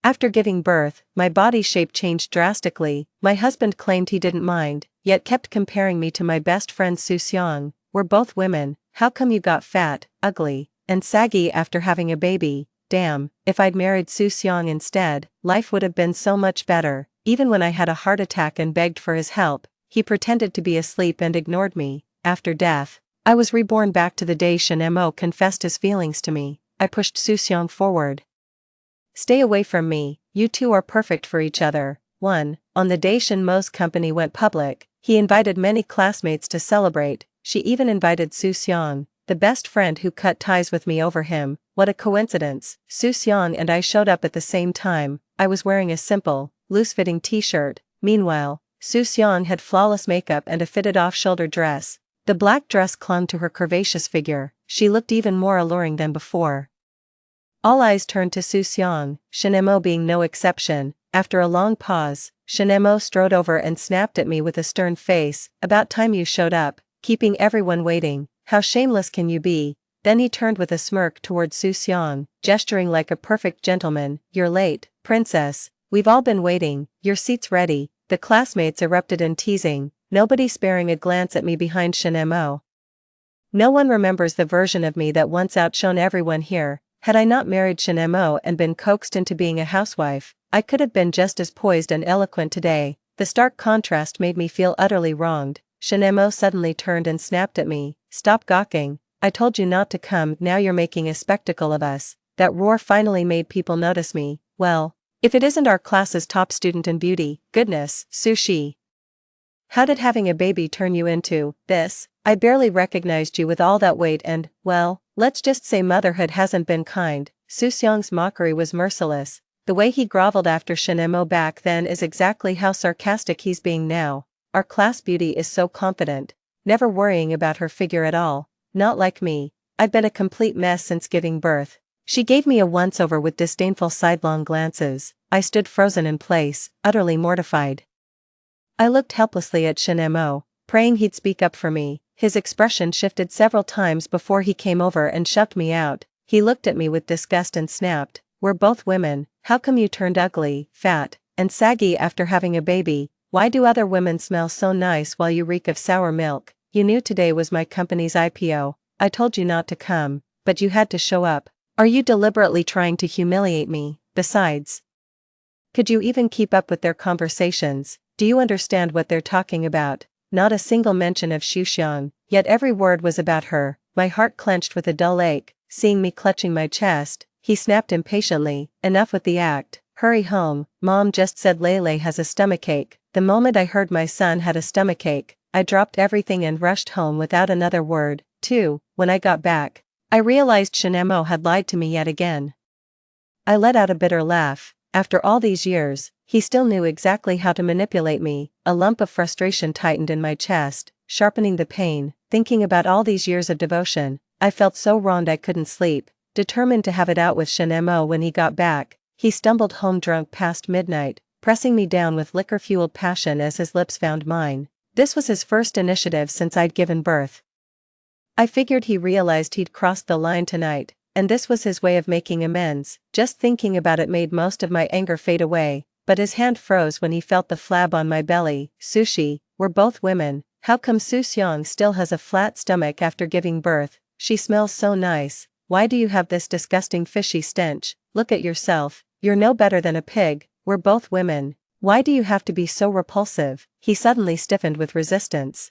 After giving birth, my body shape changed drastically. My husband claimed he didn't mind, yet kept comparing me to my best friend Su Xiang. We're both women, how come you got fat, ugly, and saggy after having a baby? Damn, if I'd married Su Xiang instead, life would have been so much better. Even when I had a heart attack and begged for his help, he pretended to be asleep and ignored me. After death, I was reborn back to the day Shen Mo confessed his feelings to me. I pushed Su Xiang forward. Stay away from me, you two are perfect for each other. 1. On the day Shen Mo's company went public, he invited many classmates to celebrate. She even invited Su Xiang, the best friend who cut ties with me over him. What a coincidence, Su Xiang and I showed up at the same time. I was wearing a simple, loose-fitting t-shirt. Meanwhile, Su Xiang had flawless makeup and a fitted off-shoulder dress. The black dress clung to her curvaceous figure. She looked even more alluring than before. All eyes turned to Su Xiang, Shen Mo being no exception. After a long pause, Shen Mo strode over and snapped at me with a stern face. About time you showed up, keeping everyone waiting. How shameless can you be? Then he turned with a smirk toward Su Xiang, gesturing like a perfect gentleman. You're late, princess. We've all been waiting. Your seat's ready. The classmates erupted in teasing, nobody sparing a glance at me behind Shen Mo. No one remembers the version of me that once outshone everyone here. Had I not married Shen Mo and been coaxed into being a housewife, I could have been just as poised and eloquent today. The stark contrast made me feel utterly wronged. Shen Mo suddenly turned and snapped at me. Stop gawking. I told you not to come, now you're making a spectacle of us. That roar finally made people notice me. Well, if it isn't our class's top student in beauty, goodness, Su Shi. How did having a baby turn you into this? I barely recognized you with all that weight and, well, let's just say motherhood hasn't been kind. Su Xiang's mockery was merciless. The way he groveled after Shen Mo back then is exactly how sarcastic he's being now. Our class beauty is so confident, never worrying about her figure at all. Not like me. I've been a complete mess since giving birth. She gave me a once-over with disdainful sidelong glances. I stood frozen in place, utterly mortified. I looked helplessly at Shen Mo, praying he'd speak up for me. His expression shifted several times before he came over and shoved me out. He looked at me with disgust and snapped, we're both women, how come you turned ugly, fat, and saggy after having a baby? Why do other women smell so nice while you reek of sour milk? You knew today was my company's IPO. I told you not to come, but you had to show up. Are you deliberately trying to humiliate me? Besides, could you even keep up with their conversations? Do you understand what they're talking about? Not a single mention of Su Xiang, yet every word was about her. My heart clenched with a dull ache. Seeing me clutching my chest, he snapped impatiently, enough with the act. Hurry home, Mom just said Lele has a stomachache. The moment I heard my son had a stomachache, I dropped everything and rushed home without another word. 2. When I got back, I realized Shen Mo had lied to me yet again. I let out a bitter laugh. After all these years, he still knew exactly how to manipulate me. A lump of frustration tightened in my chest, sharpening the pain. Thinking about all these years of devotion, I felt so wronged I couldn't sleep. Determined to have it out with Shen Mo when he got back, he stumbled home drunk past midnight, pressing me down with liquor-fueled passion as his lips found mine. This was his first initiative since I'd given birth. I figured he realized he'd crossed the line tonight, and this was his way of making amends. Just thinking about it made most of my anger fade away, but his hand froze when he felt the flab on my belly. Sushi, we're both women. How come Su Xiang still has a flat stomach after giving birth? She smells so nice. Why do you have this disgusting fishy stench? Look at yourself. You're no better than a pig. We're both women. Why do you have to be so repulsive? He suddenly stiffened with resistance,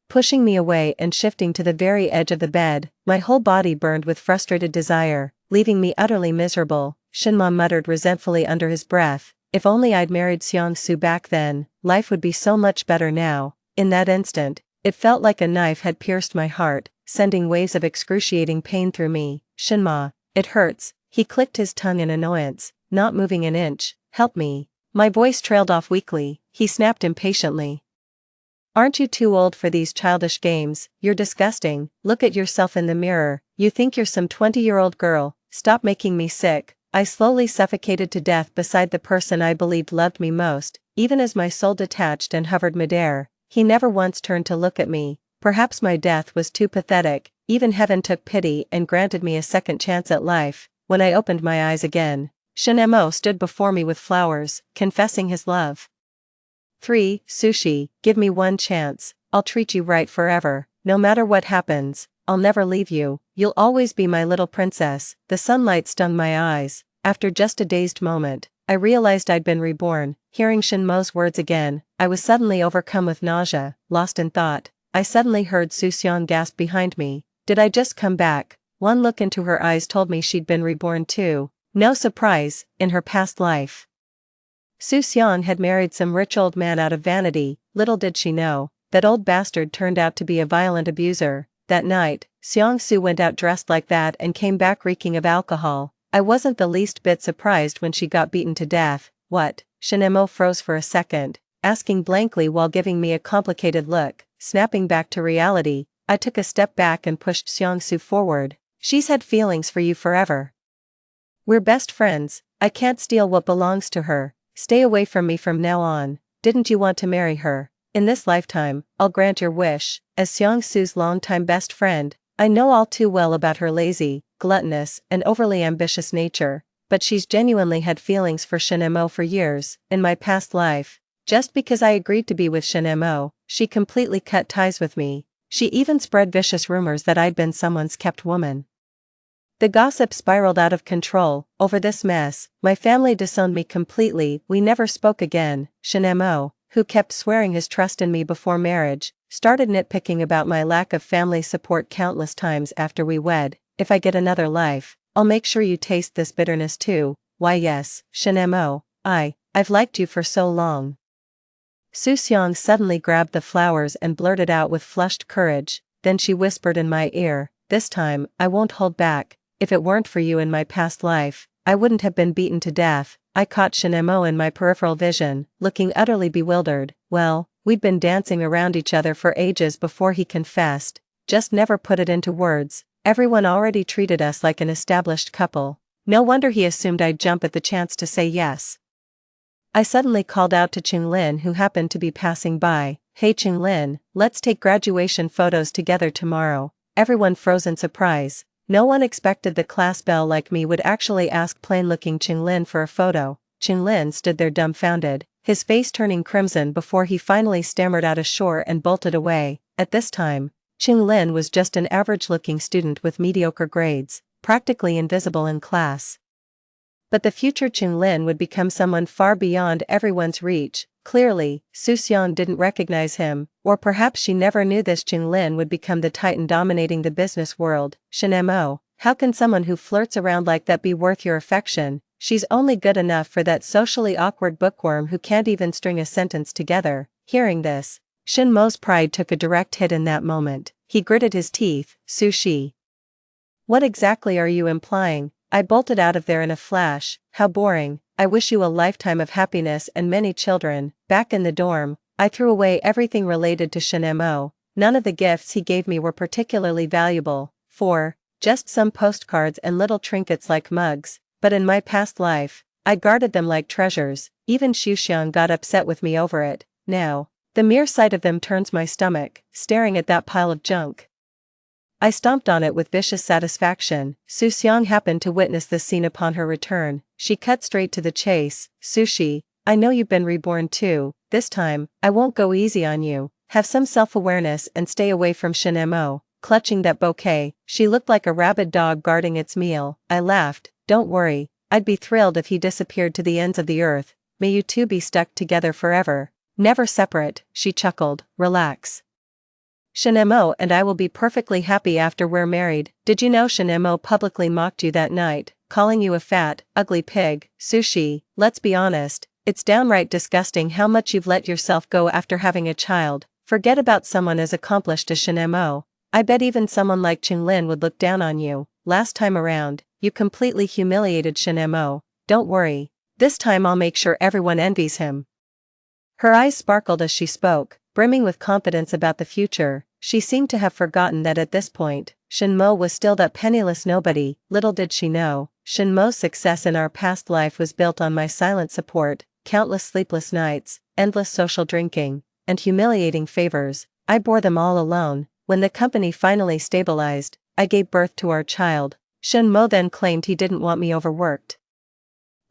pushing me away and shifting to the very edge of the bed. My whole body burned with frustrated desire, leaving me utterly miserable. Shenma muttered resentfully under his breath, if only I'd married Xiang Su back then, life would be so much better now. In that instant, it felt like a knife had pierced my heart, sending waves of excruciating pain through me. Shenma, it hurts. He clicked his tongue in annoyance, not moving an inch. Help me. My voice trailed off weakly. He snapped impatiently. Aren't you too old for these childish games? You're disgusting. Look at yourself in the mirror. You think you're some 20-year-old girl. Stop making me sick. I slowly suffocated to death beside the person I believed loved me most, even as my soul detached and hovered midair. He never once turned to look at me. Perhaps my death was too pathetic. Even heaven took pity and granted me a second chance at life. When I opened my eyes again, Shin-mo stood before me with flowers, confessing his love. 3. Sushi, give me one chance, I'll treat you right forever, no matter what happens, I'll never leave you, you'll always be my little princess. The sunlight stung my eyes. After just a dazed moment, I realized I'd been reborn. Hearing Shin-mo's words again, I was suddenly overcome with nausea, lost in thought. I suddenly heard Soo-seong gasp behind me. Did I just come back? One look into her eyes told me she'd been reborn too. No surprise, in her past life. Soo-seong had married some rich old man out of vanity. Little did she know, that old bastard turned out to be a violent abuser. That night, Seong-soo went out dressed like that and came back reeking of alcohol. I wasn't the least bit surprised when she got beaten to death. What? Shin-mo froze for a second, asking blankly while giving me a complicated look. Snapping back to reality, I took a step back and pushed Seong-soo forward. She's had feelings for you forever. We're best friends, I can't steal what belongs to her. Stay away from me from now on. Didn't you want to marry her? In this lifetime, I'll grant your wish. As Seong-soo's longtime best friend, I know all too well about her lazy, gluttonous, and overly ambitious nature, but she's genuinely had feelings for Shin-mo for years. In my past life, just because I agreed to be with Shin-mo, she completely cut ties with me. She even spread vicious rumors that I'd been someone's kept woman. The gossip spiraled out of control. Over this mess, my family disowned me completely. We never spoke again. Shin-mo, who kept swearing his trust in me before marriage, started nitpicking about my lack of family support countless times after we wed. If I get another life, I'll make sure you taste this bitterness too. Why yes, Shin-mo, I've liked you for so long. Soo-seong suddenly grabbed the flowers and blurted out with flushed courage. Then she whispered in my ear, this time, I won't hold back. If it weren't for you in my past life, I wouldn't have been beaten to death. I caught Shin-mo in my peripheral vision, looking utterly bewildered. Well, we'd been dancing around each other for ages before he confessed, just never put it into words. Everyone already treated us like an established couple. No wonder he assumed I'd jump at the chance to say yes. I suddenly called out to Chung-lin, who happened to be passing by. Hey Chung-lin, let's take graduation photos together tomorrow. Everyone froze in surprise. No one expected the class belle like me would actually ask plain-looking Chung-lin for a photo. Chung-lin stood there dumbfounded, his face turning crimson before he finally stammered out ashore and bolted away. At this time, Chung-lin was just an average-looking student with mediocre grades, practically invisible in class. But the future Chung-lin would become someone far beyond everyone's reach. Clearly, Soo-seong didn't recognize him, or perhaps she never knew this Chung-lin would become the titan dominating the business world. Shin-mo, how can someone who flirts around like that be worth your affection? She's only good enough for that socially awkward bookworm who can't even string a sentence together. Hearing this, Shin-mo's pride took a direct hit in that moment. He gritted his teeth. Sushi. What exactly are you implying? I bolted out of there in a flash. How boring. I wish you a lifetime of happiness and many children. Back in the dorm, I threw away everything related to Shin-mo. None of the gifts he gave me were particularly valuable. Just some postcards and little trinkets like mugs, but in my past life, I guarded them like treasures. Even Soo-seong got upset with me over it. Now, the mere sight of them turns my stomach, staring at that pile of junk. I stomped on it with vicious satisfaction. Soo-seong happened to witness this scene upon her return. She cut straight to the chase. Sushi, I know you've been reborn too. This time, I won't go easy on you. Have some self-awareness and stay away from Shin-mo. Clutching that bouquet, she looked like a rabid dog guarding its meal. I laughed. Don't worry, I'd be thrilled if he disappeared to the ends of the earth. May you two be stuck together forever. Never separate, she chuckled. Relax. Shin-mo and I will be perfectly happy after we're married. Did you know Shin-mo publicly mocked you that night, calling you a fat, ugly pig? Sushi, let's be honest, it's downright disgusting how much you've let yourself go after having a child. Forget about someone as accomplished as Shin-mo. I bet even someone like Chung-lin would look down on you. Last time around, you completely humiliated Shin-mo. Don't worry, this time I'll make sure everyone envies him. Her eyes sparkled as she spoke, brimming with confidence about the future. She seemed to have forgotten that at this point, Shin-mo was still that penniless nobody. Little did she know, Shin-mo's success in our past life was built on my silent support, countless sleepless nights, endless social drinking, and humiliating favors. I bore them all alone. When the company finally stabilized, I gave birth to our child. Shin-mo then claimed he didn't want me overworked.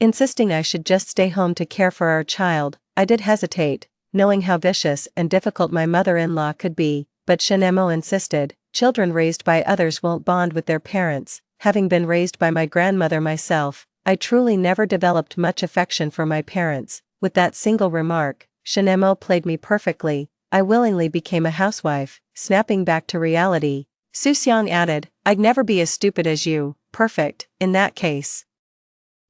insisting I should just stay home to care for our child. I did hesitate, knowing how vicious and difficult my mother-in-law could be, but Shinemo insisted, children raised by others won't bond with their parents. Having been raised by my grandmother myself, I truly never developed much affection for my parents. With that single remark, Shinemo played me perfectly. I willingly became a housewife, snapping back to reality. Suseong added, I'd never be as stupid as you. Perfect, in that case.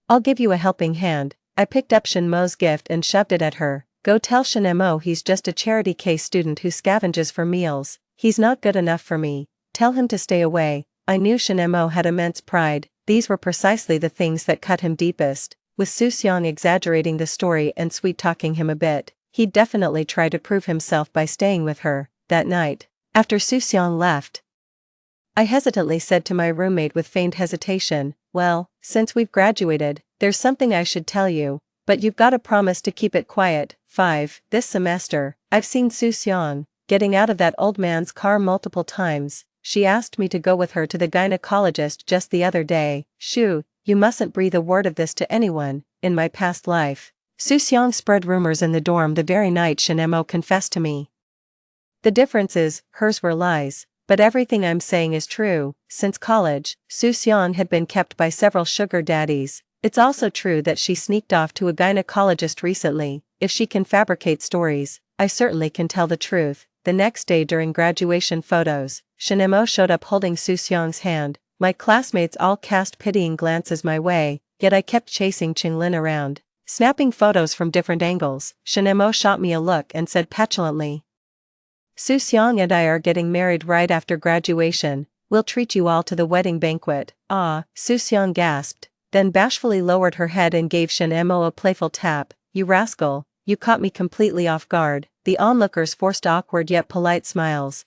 I'll give you a helping hand. I picked up Shinmo's gift and shoved it at her. Go tell Shinemo he's just a charity case student who scavenges for meals. He's not good enough for me. Tell him to stay away. I knew Shinemo had immense pride. These were precisely the things that cut him deepest. With Suseong exaggerating the story and sweet-talking him a bit, he'd definitely try to prove himself by staying with her. That night, after Suseong left, I hesitantly said to my roommate with feigned hesitation, well, since we've graduated, there's something I should tell you, but you've got to promise to keep it quiet. 5. This semester, I've seen Suseong getting out of that old man's car multiple times. She asked me to go with her to the gynecologist just the other day. Shoo, you mustn't breathe a word of this to anyone. In my past life, Suseong spread rumors in the dorm the very night Shinemo confessed to me. The difference is, hers were lies, but everything I'm saying is true. Since college, Suseong had been kept by several sugar daddies. It's also true that she sneaked off to a gynecologist recently. If she can fabricate stories, I certainly can tell the truth. The next day during graduation photos, Shinemo showed up holding Suseong's hand. My classmates all cast pitying glances my way, yet I kept chasing Qinglin around, snapping photos from different angles. Shinemo shot me a look and said petulantly, Suseong and I are getting married right after graduation. We'll treat you all to the wedding banquet. Ah, Suseong gasped, then bashfully lowered her head and gave Shinemo a playful tap. You rascal, you caught me completely off guard. The onlookers forced awkward yet polite smiles.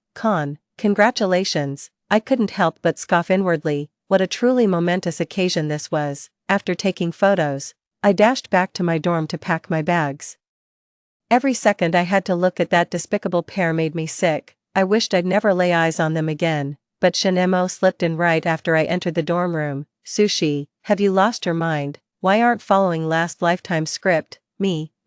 Congratulations. I couldn't help but scoff inwardly. What a truly momentous occasion this was. After taking photos, I dashed back to my dorm to pack my bags. Every second I had to look at that despicable pair made me sick. I wished I'd never lay eyes on them again, but Shinemo slipped in right after I entered the dorm room. Sushi, have you lost your mind? Why aren't following last lifetime script? Me, //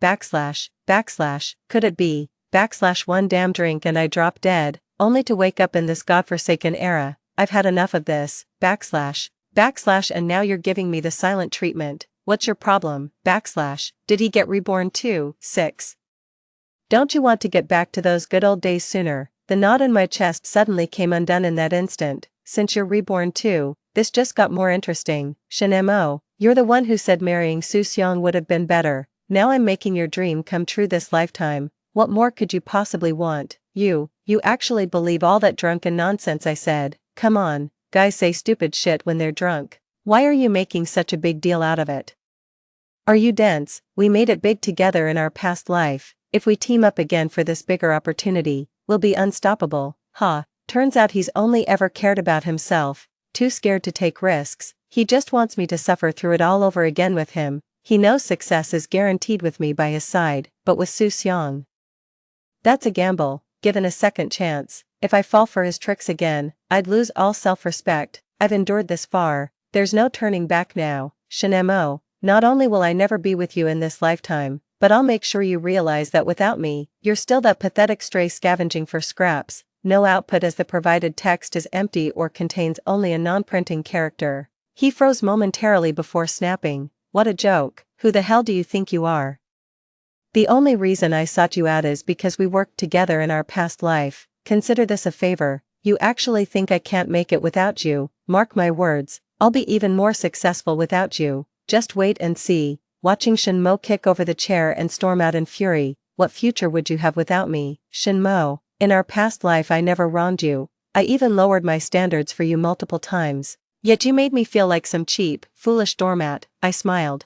could it be, /1 damn drink and I drop dead, only to wake up in this godforsaken era. I've had enough of this, / and now you're giving me the silent treatment. What's your problem, / did he get reborn too? 6. Don't you want to get back to those good old days sooner? The knot in my chest suddenly came undone in that instant. Since you're reborn too, this just got more interesting. Shinemo, you're the one who said marrying Suseong would have been better. Now I'm making your dream come true this lifetime. What more could you possibly want? You actually believe all that drunken nonsense I said. Come on, guys say stupid shit when they're drunk. Why are you making such a big deal out of it? Are you dense? We made it big together in our past life. If we team up again for this bigger opportunity, we'll be unstoppable. Turns out he's only ever cared about himself, too scared to take risks. He just wants me to suffer through it all over again with him. He knows success is guaranteed with me by his side, but with Suseong, that's a gamble. Given a second chance, if I fall for his tricks again, I'd lose all self-respect. I've endured this far, there's no turning back now. Shinemo, not only will I never be with you in this lifetime, but I'll make sure you realize that without me, you're still that pathetic stray scavenging for scraps. No output as the provided text is empty or contains only a non-printing character. He froze momentarily before snapping, what a joke, who the hell do you think you are? The only reason I sought you out is because we worked together in our past life. Consider this a favor. You actually think I can't make it without you? Mark my words, I'll be even more successful without you. Just wait and see. Watching Shinmo kick over the chair and storm out in fury. What future would you have without me? Shinmo, in our past life I never wronged you. I even lowered my standards for you multiple times. Yet you made me feel like some cheap, foolish doormat. I smiled.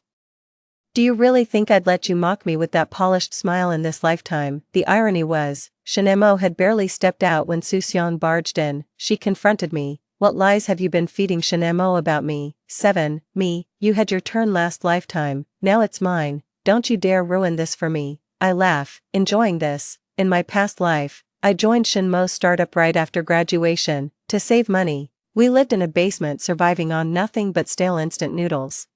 Do you really think I'd let you mock me with that polished smile in this lifetime? The irony was, Shinemo had barely stepped out when Suseong barged in. She confronted me. What lies have you been feeding Shinemo about me? 7. Me, you had your turn last lifetime, now it's mine. Don't you dare ruin this for me. I laugh, enjoying this. In my past life, I joined Shinmo's startup right after graduation, to save money. We lived in a basement surviving on nothing but stale instant noodles.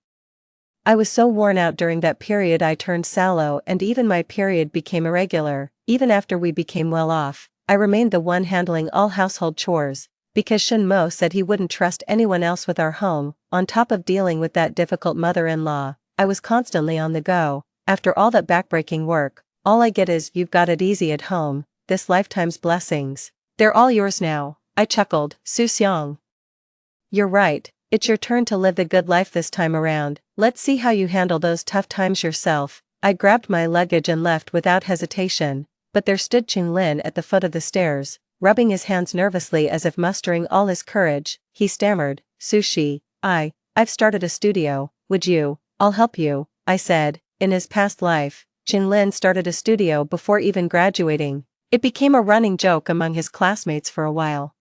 I was so worn out during that period I turned sallow and even my period became irregular. Even after we became well off, I remained the one handling all household chores, because Shin Mo said he wouldn't trust anyone else with our home. On top of dealing with that difficult mother-in-law, I was constantly on the go. After all that backbreaking work, all I get is "you've got it easy at home, this lifetime's blessings. They're all yours now." I chuckled. Soo-seong. You're right, it's your turn to live the good life this time around. Let's see how you handle those tough times yourself. I grabbed my luggage and left without hesitation, but there stood Ching Lin at the foot of the stairs, rubbing his hands nervously as if mustering all his courage. He stammered, "Sushi, I've started a studio, would you?" "I'll help you," I said. In his past life, Ching Lin started a studio before even graduating. It became a running joke among his classmates for a while.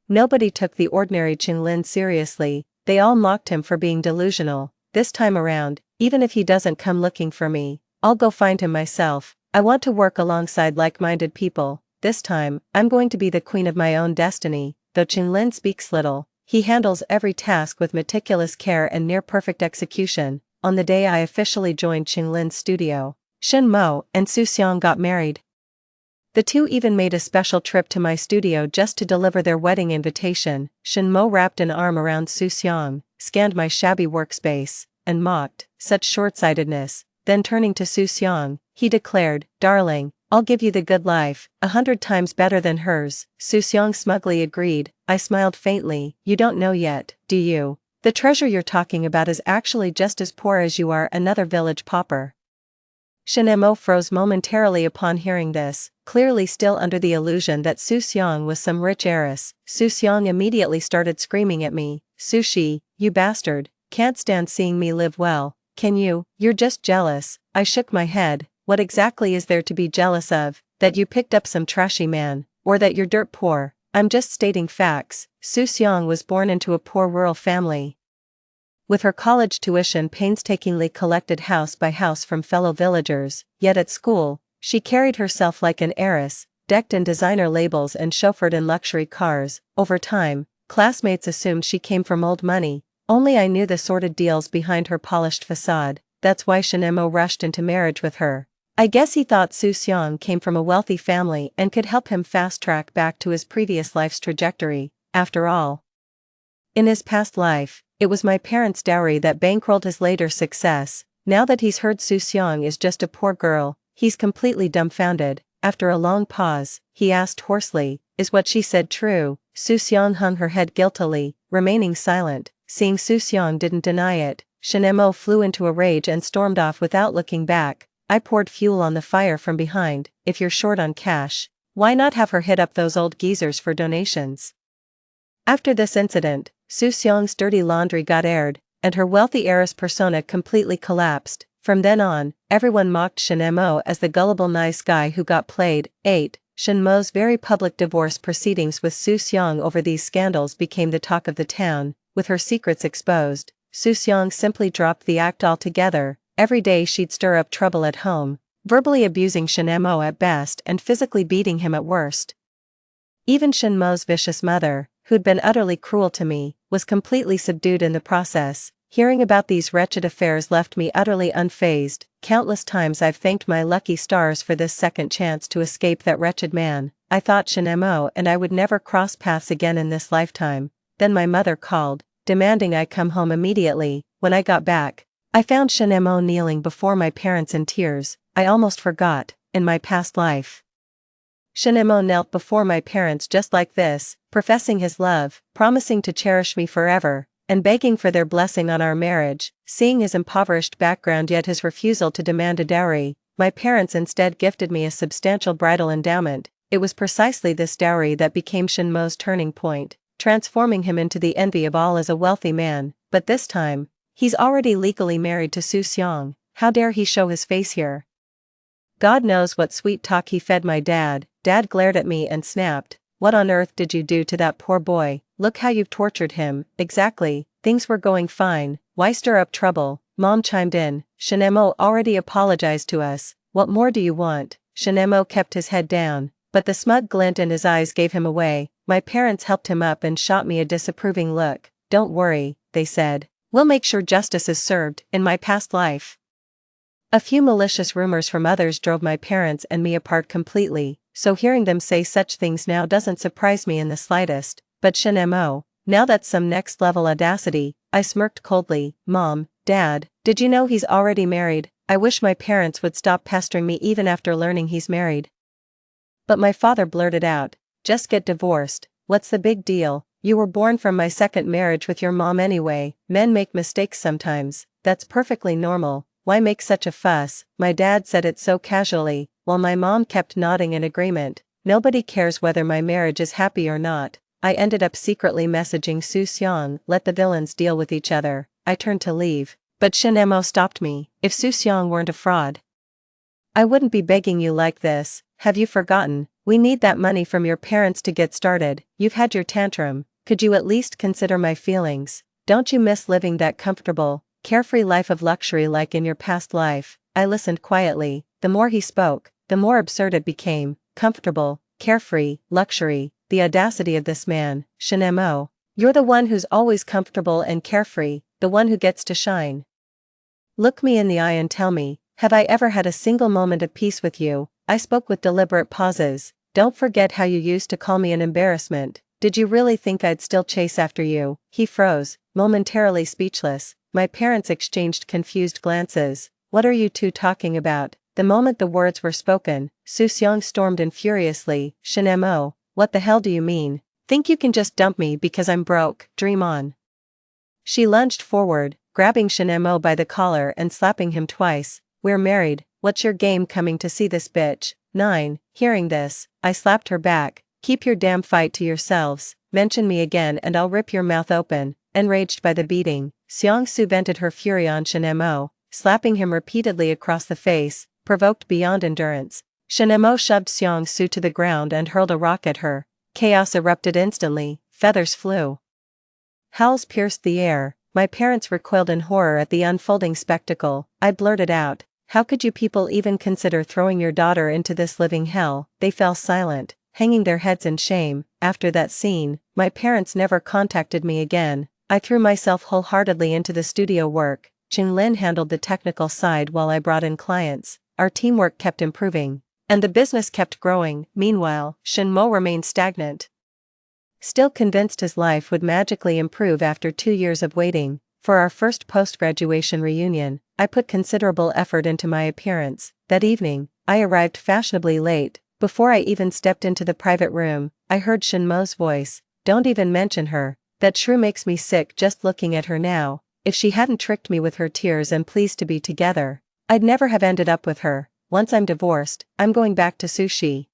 Nobody took the ordinary Ching Lin seriously, they all mocked him for being delusional. This time around, even if he doesn't come looking for me, I'll go find him myself. I want to work alongside like-minded people. This time, I'm going to be the queen of my own destiny. Though Ching Lin speaks little, he handles every task with meticulous care and near-perfect execution. On the day I officially joined Ching Lin's studio, Shin Mo and Soo-seong got married. The two even made a special trip to my studio just to deliver their wedding invitation. Shin Mo wrapped an arm around Soo-seong, scanned my shabby workspace, and mocked, "Such short-sightedness." Then turning to Soo-seong, he declared, "Darling, I'll give you the good life, 100 times better than hers." Soo-seong smugly agreed. I smiled faintly. "You don't know yet, do you? The treasure you're talking about is actually just as poor as you are." Another village pauper. Shin Mo froze momentarily upon hearing this, clearly still under the illusion that Soo-seong was some rich heiress. Soo-seong immediately started screaming at me, "Sushi, you bastard, can't stand seeing me live well, can you? You're just jealous." I shook my head. What exactly is there to be jealous of? That you picked up some trashy man, or that you're dirt poor? I'm just stating facts. Soo-seong was born into a poor rural family. With her college tuition painstakingly collected house by house from fellow villagers, yet at school, she carried herself like an heiress, decked in designer labels and chauffeured in luxury cars. Over time, classmates assumed she came from old money, only I knew the sordid deals behind her polished facade. That's why Shin Mo rushed into marriage with her. I guess he thought Soo-seong came from a wealthy family and could help him fast-track back to his previous life's trajectory. After all, in his past life, it was my parents' dowry that bankrolled his later success. Now that he's heard Soo-seong is just a poor girl, he's completely dumbfounded. After a long pause, he asked hoarsely, "Is what she said true?" Soo-seong hung her head guiltily, remaining silent. Seeing Soo-seong didn't deny it, Shin Mo flew into a rage and stormed off without looking back. I poured fuel on the fire from behind. "If you're short on cash, why not have her hit up those old geezers for donations?" After this incident, Soo-seong's dirty laundry got aired, and her wealthy heiress persona completely collapsed. From then on, everyone mocked Shin Mo as the gullible nice guy who got played. 8. Shin Mo's very public divorce proceedings with Soo-seong over these scandals became the talk of the town. With her secrets exposed, Soo-seong simply dropped the act altogether. Every day she'd stir up trouble at home, verbally abusing Shin Mo at best and physically beating him at worst. Even Shin Mo's vicious mother, who'd been utterly cruel to me, was completely subdued in the process. Hearing about these wretched affairs left me utterly unfazed. Countless times I've thanked my lucky stars for this second chance to escape that wretched man. I thought Shin Mo and I would never cross paths again in this lifetime. Then my mother called, demanding I come home immediately. When I got back, I found Shin Mo kneeling before my parents in tears. I almost forgot, in my past life, Shin Mo knelt before my parents just like this, professing his love, promising to cherish me forever, and begging for their blessing on our marriage. Seeing his impoverished background yet his refusal to demand a dowry, my parents instead gifted me a substantial bridal endowment. It was precisely this dowry that became Shin Mo's turning point, transforming him into the envy of all as a wealthy man. But this time, he's already legally married to Soo-seong. How dare he show his face here? God knows what sweet talk he fed my dad. Dad glared at me and snapped, "What on earth did you do to that poor boy? Look how you've tortured him." "Exactly, things were going fine, why stir up trouble?" Mom chimed in, "Shin Mo already apologized to us, what more do you want?" Shin Mo kept his head down, but the smug glint in his eyes gave him away. My parents helped him up and shot me a disapproving look. "Don't worry," they said. We'll make sure justice is served in my past life. A few malicious rumors from others drove my parents and me apart completely, so hearing them say such things now doesn't surprise me in the slightest, but Shinmo, now that's some next-level audacity. I smirked coldly. Mom, Dad, did you know he's already married? I wish my parents would stop pestering me even after learning he's married. But my father blurted out, just get divorced, what's the big deal? You were born from my second marriage with your mom anyway. Men make mistakes sometimes, that's perfectly normal, why make such a fuss? My dad said it so casually, while my mom kept nodding in agreement. Nobody cares whether my marriage is happy or not. I ended up secretly messaging Su Xiang, let the villains deal with each other. I turned to leave, but Shinmo stopped me. If Su Xiang weren't a fraud, I wouldn't be begging you like this. Have you forgotten? We need that money from your parents to get started. You've had your tantrum. Could you at least consider my feelings? Don't you miss living that comfortable, carefree life of luxury like in your past life? I listened quietly. The more he spoke, the more absurd it became. Comfortable, carefree, luxury. The audacity of this man. Shinmo, you're the one who's always comfortable and carefree, the one who gets to shine. Look me in the eye and tell me, have I ever had a single moment of peace with you? I spoke with deliberate pauses. Don't forget how you used to call me an embarrassment. Did you really think I'd still chase after you? He froze, momentarily speechless. My parents exchanged confused glances. What are you two talking about? The moment the words were spoken, Su Xiang stormed in furiously. Shinmo, what the hell do you mean? Think you can just dump me because I'm broke? Dream on. She lunged forward, grabbing Shinmo by the collar and slapping him twice. We're married, what's your game coming to see this bitch? 9. Hearing this, I slapped her back. Keep your damn fight to yourselves. Mention me again and I'll rip your mouth open. Enraged by the beating, Xiang Su vented her fury on Shinmo, slapping him repeatedly across the face, provoked beyond endurance. Shinmo shoved Xiang Su to the ground and hurled a rock at her. Chaos erupted instantly, feathers flew. Howls pierced the air. My parents recoiled in horror at the unfolding spectacle. I blurted out, how could you people even consider throwing your daughter into this living hell? They fell silent, hanging their heads in shame. After that scene, my parents never contacted me again. I threw myself wholeheartedly into the studio work. Lin handled the technical side while I brought in clients. Our teamwork kept improving, and the business kept growing. Meanwhile, Shinmo remained stagnant. Still convinced his life would magically improve after 2 years of waiting. For our first post-graduation reunion, I put considerable effort into my appearance. That evening, I arrived fashionably late. Before I even stepped into the private room, I heard Shinmo's voice. Don't even mention her. That shrew makes me sick just looking at her now. If she hadn't tricked me with her tears and pleased to be together, I'd never have ended up with her. Once I'm divorced, I'm going back to sushi.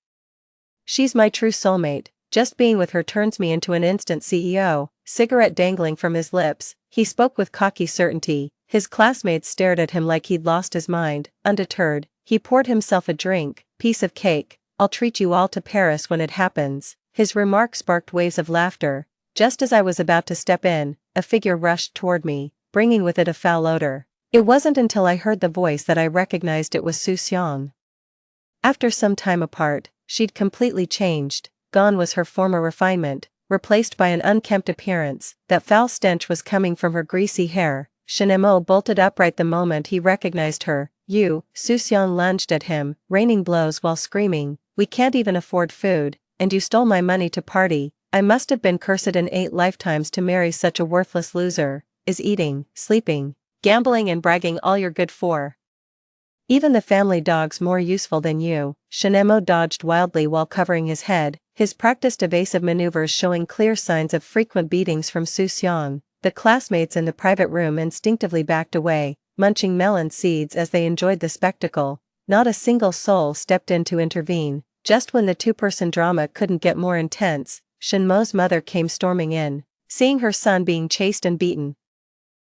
She's my true soulmate. Just being with her turns me into an instant CEO. Cigarette dangling from his lips, he spoke with cocky certainty. His classmates stared at him like he'd lost his mind. Undeterred, he poured himself a drink. Piece of cake. I'll treat you all to Paris when it happens. His remark sparked waves of laughter. Just as I was about to step in, a figure rushed toward me, bringing with it a foul odor. It wasn't until I heard the voice that I recognized it was Su Xiang. After some time apart, she'd completely changed. Gone was her former refinement, replaced by an unkempt appearance. That foul stench was coming from her greasy hair. Shinmo bolted upright the moment he recognized her. You, Su Xiang lunged at him, raining blows while screaming. We can't even afford food, and you stole my money to party. I must have been cursed in 8 lifetimes to marry such a worthless loser. Is eating, sleeping, gambling and bragging all you're good for? Even the family dog's more useful than you. Shinmo dodged wildly while covering his head, his practiced evasive maneuvers showing clear signs of frequent beatings from Su Xiang. The classmates in the private room instinctively backed away, munching melon seeds as they enjoyed the spectacle. Not a single soul stepped in to intervene. Just when the 2-person drama couldn't get more intense, Shinmo's mother came storming in, seeing her son being chased and beaten.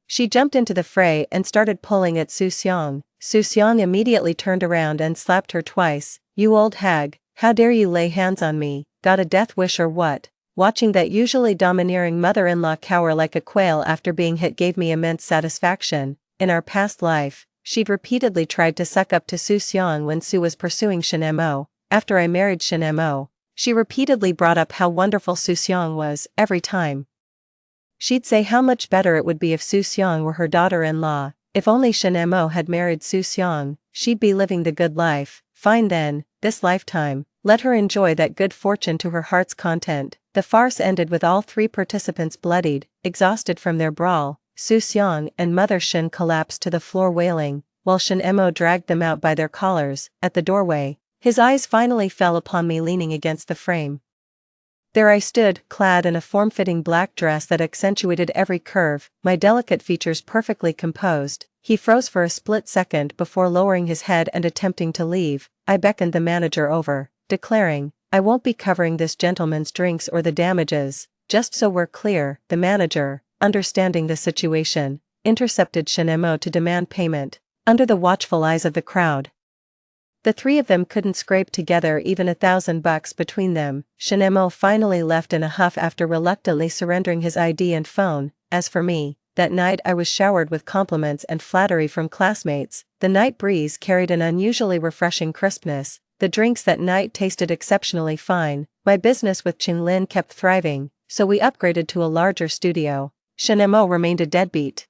She jumped into the fray and started pulling at Su Xiang. Su Xiang immediately turned around and slapped her twice. You old hag, how dare you lay hands on me? Got a death wish or what? Watching that usually domineering mother-in-law cower like a quail after being hit gave me immense satisfaction. In our past life, she'd repeatedly tried to suck up to Su Xiang when Su was pursuing Shinmo. After I married Shinmo, she repeatedly brought up how wonderful Su Xiang was, every time. She'd say how much better it would be if Su Xiang were her daughter-in-law. If only Shen Mo had married Su Xiang, she'd be living the good life. Fine then, this lifetime. Let her enjoy that good fortune to her heart's content. The farce ended with all three participants bloodied, exhausted from their brawl. Su Xiang and Mother Shen collapsed to the floor wailing, while Shen Mo dragged them out by their collars. At the doorway, his eyes finally fell upon me leaning against the frame. There I stood, clad in a form-fitting black dress that accentuated every curve, my delicate features perfectly composed. He froze for a split second before lowering his head and attempting to leave. I beckoned the manager over, declaring, "I won't be covering this gentleman's drinks or the damages." Just so we're clear, the manager, understanding the situation, intercepted Shen Mo to demand payment, under the watchful eyes of the crowd. The three of them couldn't scrape together even $1,000 between them. Shen Mo finally left in a huff after reluctantly surrendering his ID and phone. As for me, that night I was showered with compliments and flattery from classmates. The night breeze carried an unusually refreshing crispness. The drinks that night tasted exceptionally fine. My business with Qinglin kept thriving, so we upgraded to a larger studio. Shen Mo remained a deadbeat,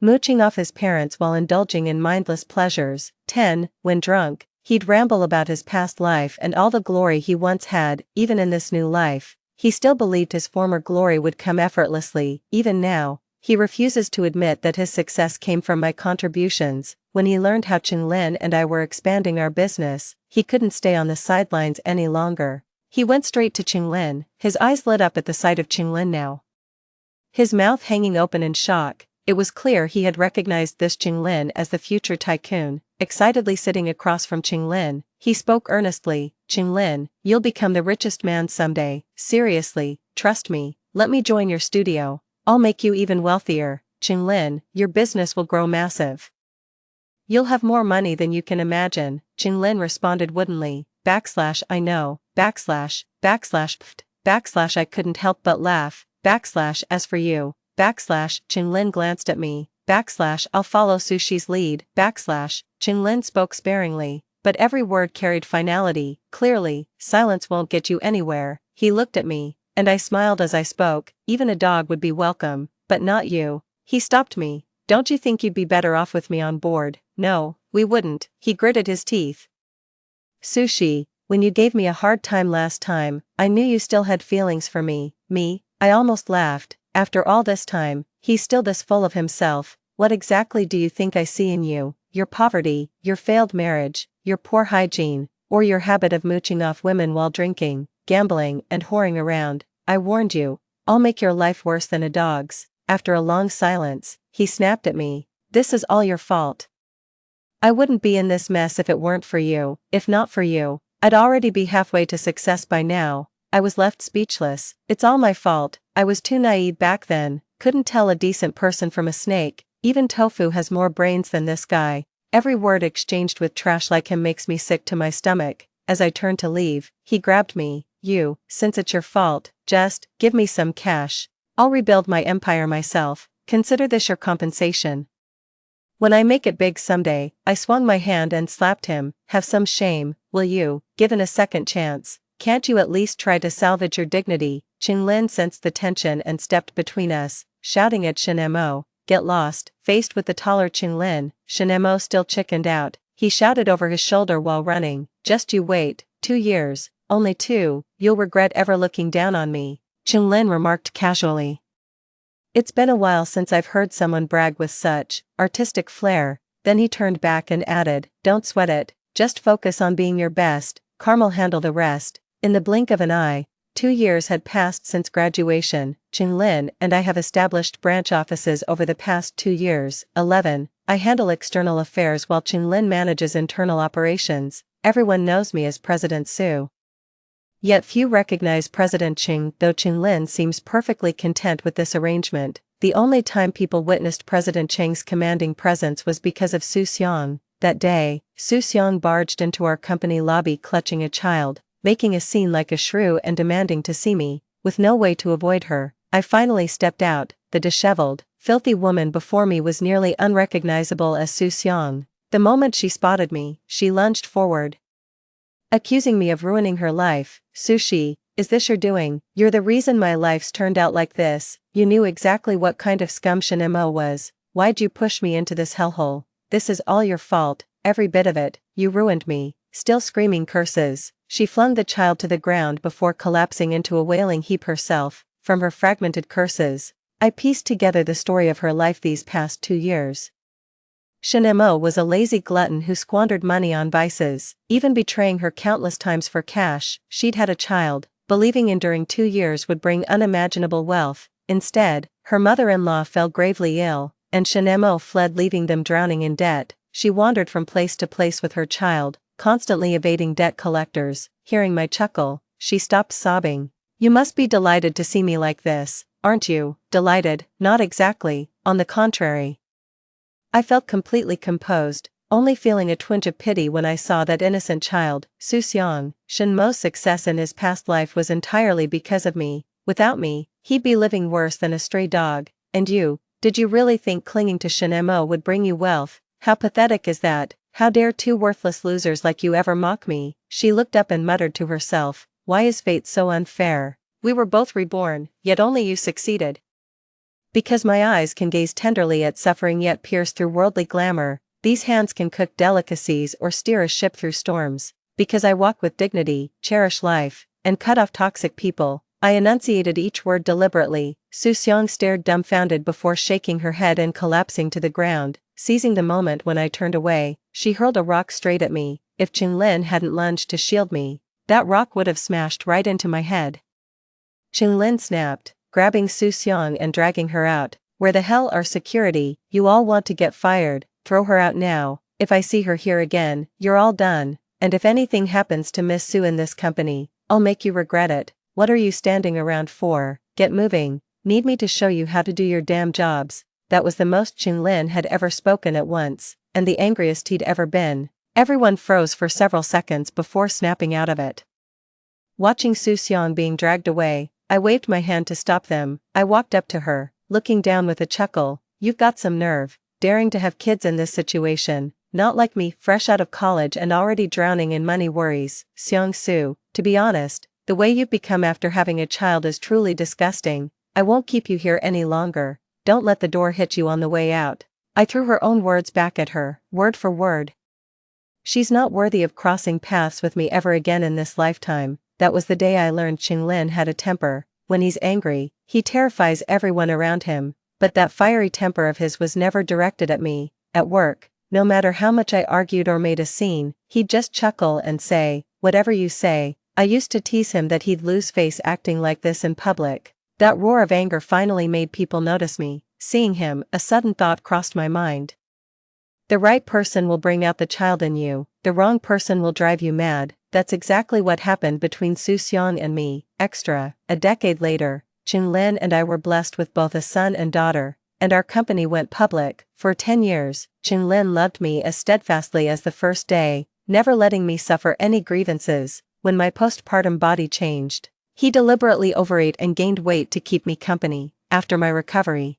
mooching off his parents while indulging in mindless pleasures. 10. When drunk, he'd ramble about his past life and all the glory he once had. Even in this new life, he still believed his former glory would come effortlessly. Even now, he refuses to admit that his success came from my contributions. When he learned how Qinglin and I were expanding our business, he couldn't stay on the sidelines any longer. He went straight to Qinglin, his eyes lit up at the sight of Qinglin now, his mouth hanging open in shock. It was clear he had recognized this Qinglin as the future tycoon. Excitedly sitting across from Qinglin, he spoke earnestly, "Qinglin, you'll become the richest man someday. Seriously, trust me, let me join your studio. I'll make you even wealthier. Qinglin, your business will grow massive. You'll have more money than you can imagine." Qinglin responded woodenly, "I know, pft, I couldn't help but laugh, as for you, Qinglin glanced at me, I'll follow Sushi's lead, Qinglin spoke sparingly, but every word carried finality. Clearly, silence won't get you anywhere. He looked at me, and I smiled as I spoke. Even a dog would be welcome, but not you. He stopped me. "Don't you think you'd be better off with me on board?" "No, we wouldn't." He gritted his teeth. "Sushi, when you gave me a hard time last time, I knew you still had feelings for me." Me? I almost laughed. After all this time, he's still this full of himself. What exactly do you think I see in you? Your poverty, your failed marriage, your poor hygiene, or your habit of mooching off women while drinking, gambling, and whoring around? I warned you, I'll make your life worse than a dog's. After a long silence, he snapped at me, "This is all your fault. I wouldn't be in this mess if it weren't for you. If not for you, I'd already be halfway to success by now." I was left speechless. It's all my fault. I was too naive back then, couldn't tell a decent person from a snake. Even tofu has more brains than this guy. Every word exchanged with trash like him makes me sick to my stomach. As I turned to leave, he grabbed me. Since it's your fault, just give me some cash. I'll rebuild my empire myself. Consider this your compensation. When I make it big someday. I swung my hand and slapped him. Have some shame, will you? Given a second chance, can't you at least try to salvage your dignity? Qinglin sensed the tension and stepped between us, shouting at Shen Mo, "Get lost." Faced with the taller Qinglin, Shen Mo still chickened out. He shouted over his shoulder while running, "Just you wait, 2 years, only 2, you'll regret ever looking down on me." Qinglin remarked casually, "It's been a while since I've heard someone brag with such artistic flair." Then he turned back and added, "Don't sweat it, just focus on being your best. Karma'll handle the rest." In the blink of an eye, 2 years had passed since graduation. Qinglin and I have established branch offices over the past 2 years. 11. I handle external affairs while Qinglin manages internal operations. Everyone knows me as President Su. Yet few recognize President Qing, though Qinglin seems perfectly content with this arrangement. The only time people witnessed President Qing's commanding presence was because of Su Xiang. That day, Su Xiang barged into our company lobby clutching a child, making a scene like a shrew and demanding to see me. With no way to avoid her, I finally stepped out. The disheveled, filthy woman before me was nearly unrecognizable as Su Xiang. The moment she spotted me, she lunged forward, accusing me of ruining her life. "Sushi, is this your doing? You're the reason my life's turned out like this. You knew exactly what kind of scum Shinemo was. Why'd you push me into this hellhole? This is all your fault, every bit of it. You ruined me." Still screaming curses, she flung the child to the ground before collapsing into a wailing heap herself. From her fragmented curses, I pieced together the story of her life these past 2 years. Shinemo was a lazy glutton who squandered money on vices, even betraying her countless times for cash. She'd had a child, believing enduring 2 years would bring unimaginable wealth. Instead, her mother-in-law fell gravely ill, and Shinemo fled, leaving them drowning in debt. She wandered from place to place with her child, constantly evading debt collectors. Hearing my chuckle, she stopped sobbing. "You must be delighted to see me like this, aren't you?" "Delighted? Not exactly, on the contrary." I felt completely composed, only feeling a twinge of pity when I saw that innocent child. Susiong, Shinmo's success in his past life was entirely because of me. Without me, he'd be living worse than a stray dog. And you, did you really think clinging to Shinemo would bring you wealth? How pathetic is that? How dare 2 worthless losers like you ever mock me? She looked up and muttered to herself, "Why is fate so unfair? We were both reborn, yet only you succeeded." Because my eyes can gaze tenderly at suffering yet pierce through worldly glamour, these hands can cook delicacies or steer a ship through storms. Because I walk with dignity, cherish life, and cut off toxic people, I enunciated each word deliberately. Susiong stared dumbfounded before shaking her head and collapsing to the ground. Seizing the moment when I turned away, she hurled a rock straight at me. If Qinglin hadn't lunged to shield me, that rock would have smashed right into my head. Qinglin snapped, grabbing Susiong and dragging her out. "Where the hell are security? You all want to get fired. Throw her out now. If I see her here again, you're all done. And if anything happens to Miss Sue in this company, I'll make you regret it. What are you standing around for? Get moving. Need me to show you how to do your damn jobs?" That was the most Qinglin had ever spoken at once, and the angriest he'd ever been. Everyone froze for several seconds before snapping out of it. Watching Susiong being dragged away, I waved my hand to stop them. I walked up to her, looking down with a chuckle. "You've got some nerve, daring to have kids in this situation. Not like me, fresh out of college and already drowning in money worries." "Seong Su, to be honest, the way you've become after having a child is truly disgusting. I won't keep you here any longer. Don't let the door hit you on the way out." I threw her own words back at her, word for word. "She's not worthy of crossing paths with me ever again in this lifetime." That was the day I learned Qinglin had a temper. When he's angry, he terrifies everyone around him, but that fiery temper of his was never directed at me. At work, no matter how much I argued or made a scene, he'd just chuckle and say, "Whatever you say." I used to tease him that he'd lose face acting like this in public. That roar of anger finally made people notice me. Seeing him, a sudden thought crossed my mind. The right person will bring out the child in you, the wrong person will drive you mad. That's exactly what happened between Susiong and me. Extra, a decade later, Qinglin and I were blessed with both a son and daughter, and our company went public. For 10 years, Qinglin loved me as steadfastly as the first day, never letting me suffer any grievances. When my postpartum body changed, he deliberately overate and gained weight to keep me company. After my recovery,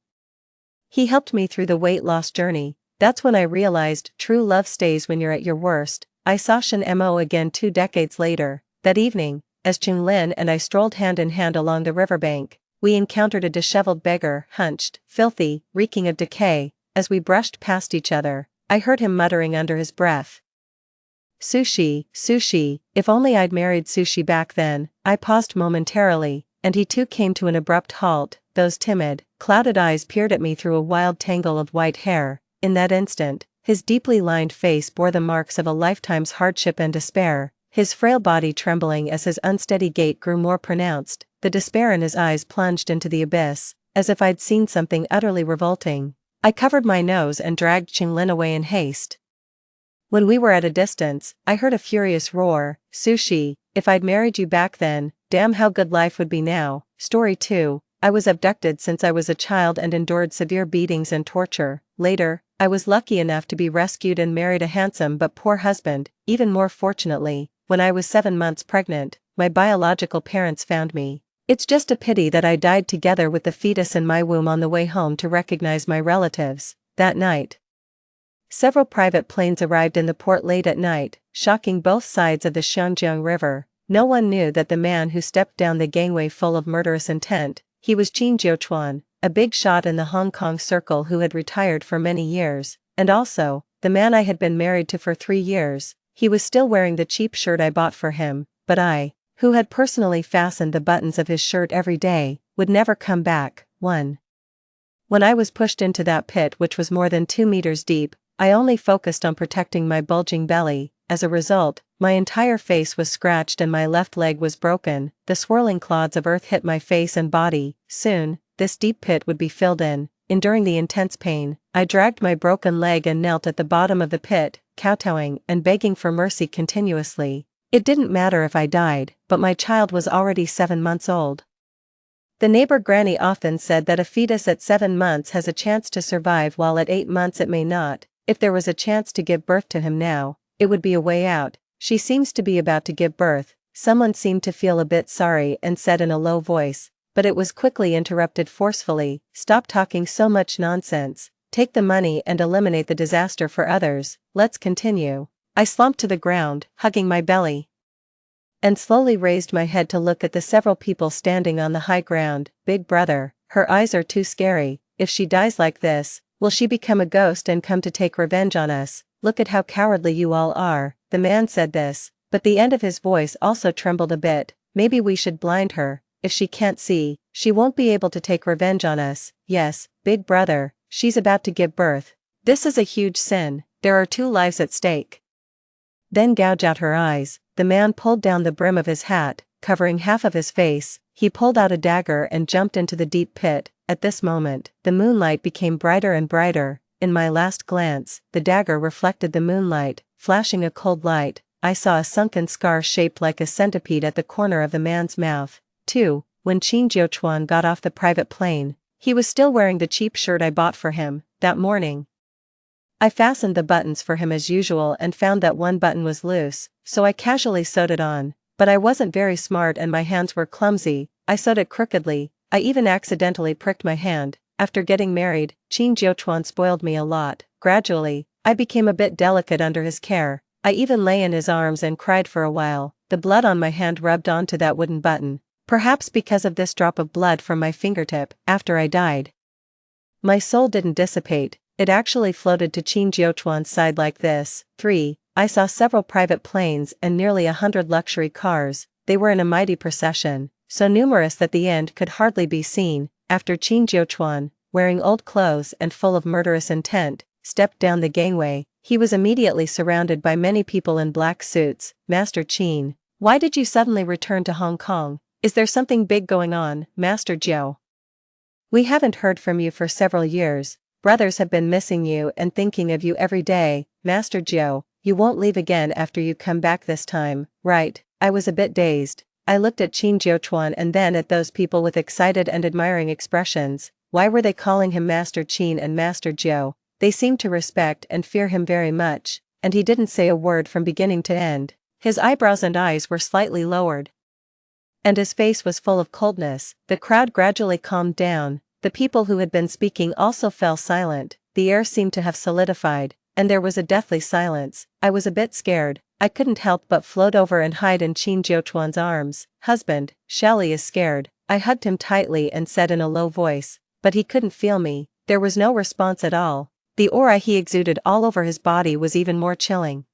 he helped me through the weight loss journey. That's when I realized true love stays when you're at your worst. I saw Shinemo again 2 decades later. That evening, as Qinglin and I strolled hand in hand along the riverbank, we encountered a disheveled beggar, hunched, filthy, reeking of decay. As we brushed past each other, I heard him muttering under his breath, "Sushi, sushi, if only I'd married Sushi back then." I paused momentarily, and he too came to an abrupt halt. Those timid, clouded eyes peered at me through a wild tangle of white hair. In that instant, his deeply lined face bore the marks of a lifetime's hardship and despair, his frail body trembling as his unsteady gait grew more pronounced. The despair in his eyes plunged into the abyss, as if I'd seen something utterly revolting. I covered my nose and dragged Qinglin away in haste. When we were at a distance, I heard a furious roar, "Sushi, if I'd married you back then, damn how good life would be now." Story 2. I was abducted since I was a child and endured severe beatings and torture. Later, I was lucky enough to be rescued and married a handsome but poor husband. Even more fortunately, when I was 7 months pregnant, my biological parents found me. It's just a pity that I died together with the fetus in my womb on the way home to recognize my relatives. That night, several private planes arrived in the port late at night, shocking both sides of the Xiangjiang River. No one knew that the man who stepped down the gangway full of murderous intent, he was Qin Jiuchuan, a big shot in the Hong Kong circle who had retired for many years, and also, the man I had been married to for 3 years. He was still wearing the cheap shirt I bought for him, but I, who had personally fastened the buttons of his shirt every day, would never come back. 1. When I was pushed into that pit which was more than 2 meters deep, I only focused on protecting my bulging belly. As a result, my entire face was scratched and my left leg was broken. The swirling clods of earth hit my face and body. Soon, this deep pit would be filled in. Enduring the intense pain, I dragged my broken leg and knelt at the bottom of the pit, kowtowing and begging for mercy continuously. It didn't matter if I died, but my child was already 7 months old. The neighbor granny often said that a fetus at 7 months has a chance to survive while at 8 months it may not. If there was a chance to give birth to him now, it would be a way out. She seems to be about to give birth. Someone seemed to feel a bit sorry and said in a low voice, but it was quickly interrupted forcefully, "Stop talking so much nonsense. Take the money and eliminate the disaster for others. Let's continue." I slumped to the ground, hugging my belly, and slowly raised my head to look at the several people standing on the high ground. "Big brother, her eyes are too scary. If she dies like this, will she become a ghost and come to take revenge on us? Look at how cowardly you all are." The man said this, but the end of his voice also trembled a bit. "Maybe we should blind her. If she can't see, she won't be able to take revenge on us." "Yes, big brother, she's about to give birth. This is a huge sin. There are 2 lives at stake. Then gouge out her eyes." The man pulled down the brim of his hat, covering half of his face. He pulled out a dagger and jumped into the deep pit. At this moment, the moonlight became brighter and brighter. In my last glance, the dagger reflected the moonlight, flashing a cold light. I saw a sunken scar shaped like a centipede at the corner of the man's mouth. 2. When Qin Jiuchuan got off the private plane, he was still wearing the cheap shirt I bought for him that morning. I fastened the buttons for him as usual and found that one button was loose, so I casually sewed it on. But I wasn't very smart and my hands were clumsy. I sewed it crookedly. I even accidentally pricked my hand. After getting married, Qin Jiuchuan spoiled me a lot. Gradually, I became a bit delicate under his care. I even lay in his arms and cried for a while. The blood on my hand rubbed onto that wooden button. Perhaps because of this drop of blood from my fingertip, after I died, my soul didn't dissipate. It actually floated to Qin Jiuchuan's side like this. 3. I saw several private planes and nearly 100 luxury cars. They were in a mighty procession, so numerous that the end could hardly be seen. After Qin Jiuchuan, wearing old clothes and full of murderous intent, stepped down the gangway, he was immediately surrounded by many people in black suits. "Master Qin, why did you suddenly return to Hong Kong? Is there something big going on, Master Jiu? We haven't heard from you for several years. Brothers have been missing you and thinking of you every day. Master Jiu, you won't leave again after you come back this time, right?" I was a bit dazed. I looked at Qin Jiuchuan and then at those people with excited and admiring expressions. Why were they calling him Master Qin and Master Jiu? They seemed to respect and fear him very much, and he didn't say a word from beginning to end. His eyebrows and eyes were slightly lowered, and his face was full of coldness. The crowd gradually calmed down. The people who had been speaking also fell silent. The air seemed to have solidified, and there was a deathly silence. I was a bit scared. I couldn't help but float over and hide in Qin Jiuchuan's arms. "Husband, Shelley is scared." I hugged him tightly and said in a low voice, but he couldn't feel me. There was no response at all. The aura he exuded all over his body was even more chilling.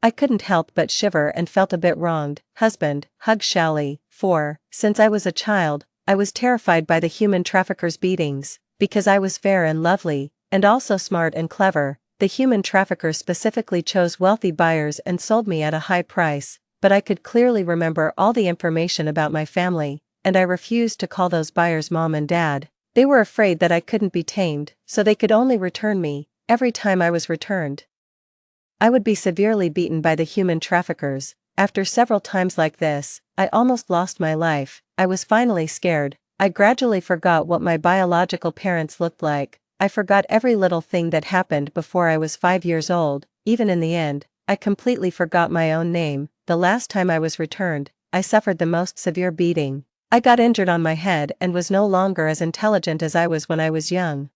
I couldn't help but shiver and felt a bit wronged. "Husband, hug Shelley." 4. Since I was a child, I was terrified by the human traffickers' beatings. Because I was fair and lovely, and also smart and clever, the human traffickers specifically chose wealthy buyers and sold me at a high price. But I could clearly remember all the information about my family, and I refused to call those buyers mom and dad. They were afraid that I couldn't be tamed, so they could only return me. Every time I was returned, I would be severely beaten by the human traffickers. After several times like this, I almost lost my life. I was finally scared. I gradually forgot what my biological parents looked like. I forgot every little thing that happened before I was 5 years old. Even in the end, I completely forgot my own name. The last time I was returned, I suffered the most severe beating. I got injured on my head and was no longer as intelligent as I was when I was young.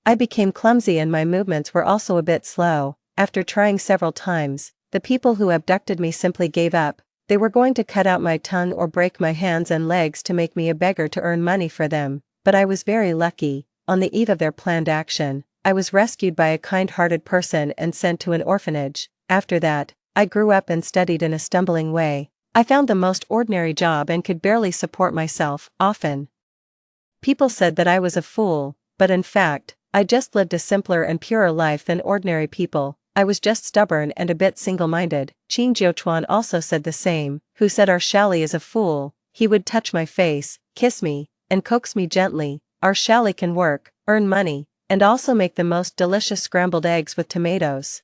I became clumsy and my movements were also a bit slow. After trying several times, the people who abducted me simply gave up. They were going to cut out my tongue or break my hands and legs to make me a beggar to earn money for them, but I was very lucky. On the eve of their planned action, I was rescued by a kind-hearted person and sent to an orphanage. After that, I grew up and studied in a stumbling way. I found the most ordinary job and could barely support myself. Often, people said that I was a fool, but in fact, I just lived a simpler and purer life than ordinary people. I was just stubborn and a bit single-minded. Qin Jiuchuan also said the same, who said our Shally is a fool. He would touch my face, kiss me, and coax me gently. Our Shally can work, earn money, and also make the most delicious scrambled eggs with tomatoes.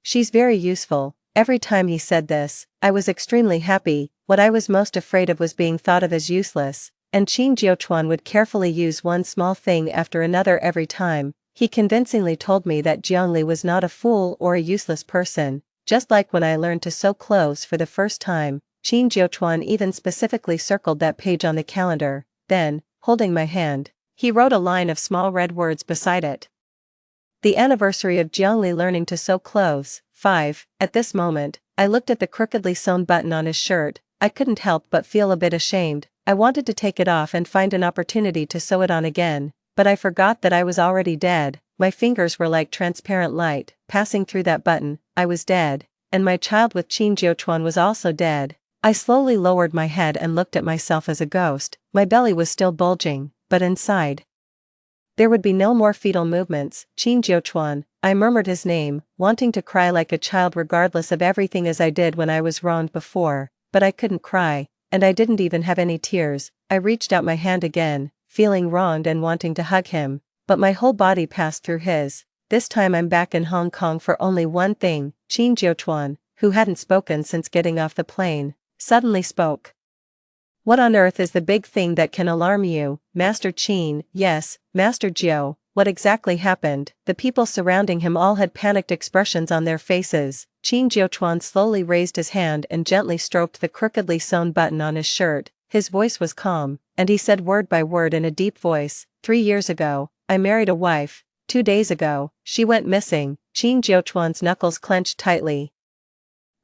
She's very useful. Every time he said this, I was extremely happy. What I was most afraid of was being thought of as useless, and Qin Jiuchuan would carefully use one small thing after another every time. He convincingly told me that Jiangli was not a fool or a useless person, just like when I learned to sew clothes for the first time. Qin Jiuchuan even specifically circled that page on the calendar. Then, holding my hand, he wrote a line of small red words beside it. The anniversary of Jiangli learning to sew clothes, 5. At this moment, I looked at the crookedly sewn button on his shirt. I couldn't help but feel a bit ashamed. I wanted to take it off and find an opportunity to sew it on again, but I forgot that I was already dead. My fingers were like transparent light, passing through that button. I was dead, and my child with Qin Jiuchuan was also dead. I slowly lowered my head and looked at myself as a ghost. My belly was still bulging, but inside there would be no more fetal movements. Qin Jiuchuan, I murmured his name, wanting to cry like a child regardless of everything as I did when I was wronged before, but I couldn't cry, and I didn't even have any tears. I reached out my hand again, feeling wronged and wanting to hug him, but my whole body passed through his. This time I'm back in Hong Kong for only one thing. Qin Jiuchuan, who hadn't spoken since getting off the plane, suddenly spoke. What on earth is the big thing that can alarm you, Master Qin? Yes, Master Jiu. What exactly happened? The people surrounding him all had panicked expressions on their faces. Qin Jiuchuan slowly raised his hand and gently stroked the crookedly sewn button on his shirt. His voice was calm, and he said word by word in a deep voice, 3 years ago, I married a wife. 2 days ago, she went missing. Qin Jiuchuan's knuckles clenched tightly,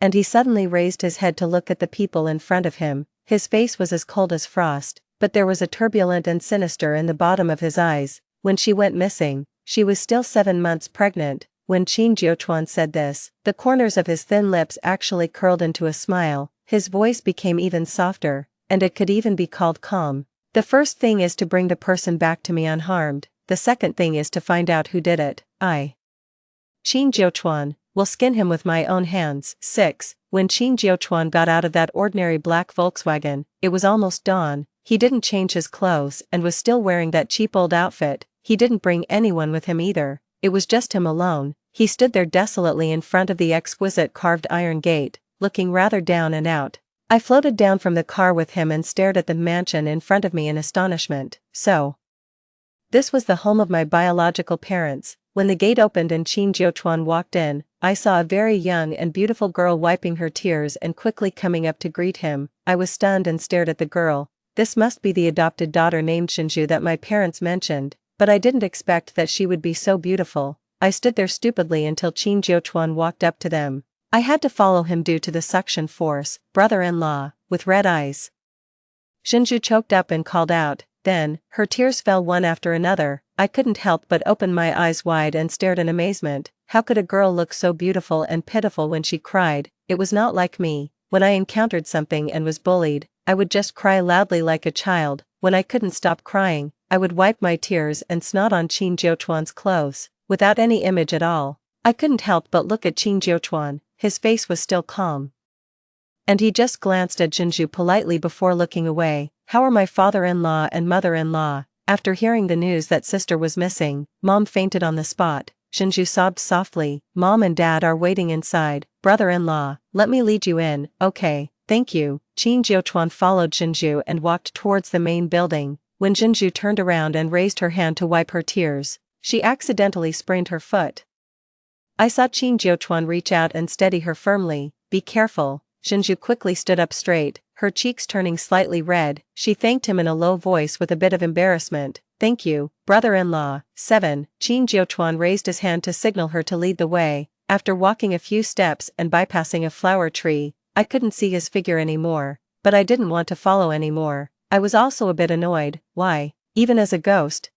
and he suddenly raised his head to look at the people in front of him. His face was as cold as frost, but there was a turbulent and sinister in the bottom of his eyes. When she went missing, she was still 7 months pregnant. When Qin Jiuchuan said this, the corners of his thin lips actually curled into a smile. His voice became even softer, and it could even be called calm. The first thing is to bring the person back to me unharmed. The second thing is to find out who did it. I, Qin Jiuchuan, will skin him with my own hands. 6. When Qin Jiuchuan got out of that ordinary black Volkswagen, it was almost dawn. He didn't change his clothes and was still wearing that cheap old outfit. He didn't bring anyone with him either. It was just him alone. He stood there desolately in front of the exquisite carved iron gate, looking rather down and out. I floated down from the car with him and stared at the mansion in front of me in astonishment. So, this was the home of my biological parents. When the gate opened and Qin Jiuchuan walked in, I saw a very young and beautiful girl wiping her tears and quickly coming up to greet him. I was stunned and stared at the girl. This must be the adopted daughter named Shinju that my parents mentioned, but I didn't expect that she would be so beautiful. I stood there stupidly until Qin Jiuchuan walked up to them. I had to follow him due to the suction force. Brother-in-law, with red eyes. Shinju choked up and called out. Then, her tears fell one after another. I couldn't help but open my eyes wide and stared in amazement. How could a girl look so beautiful and pitiful when she cried? It was not like me. When I encountered something and was bullied, I would just cry loudly like a child. When I couldn't stop crying, I would wipe my tears and snot on Qin Jiuchuan's clothes, without any image at all. I couldn't help but look at Qin Jiuchuan. His face was still calm, and he just glanced at Jinju politely before looking away. How are my father-in-law and mother-in-law? After hearing the news that sister was missing, Mom fainted on the spot. Jinju sobbed softly. Mom and Dad are waiting inside. Brother-in-law, let me lead you in. Okay, thank you. Qin Jiuchuan followed Jinju and walked towards the main building. When Jinju turned around and raised her hand to wipe her tears, she accidentally sprained her foot. I saw Qin Jiuchuan reach out and steady her firmly. Be careful. Jinju quickly stood up straight, her cheeks turning slightly red. She thanked him in a low voice with a bit of embarrassment. Thank you, brother-in-law. 7. Qin Jiuchuan raised his hand to signal her to lead the way. After walking a few steps and bypassing a flower tree, I couldn't see his figure anymore, but I didn't want to follow anymore. I was also a bit annoyed. Why, even as a ghost?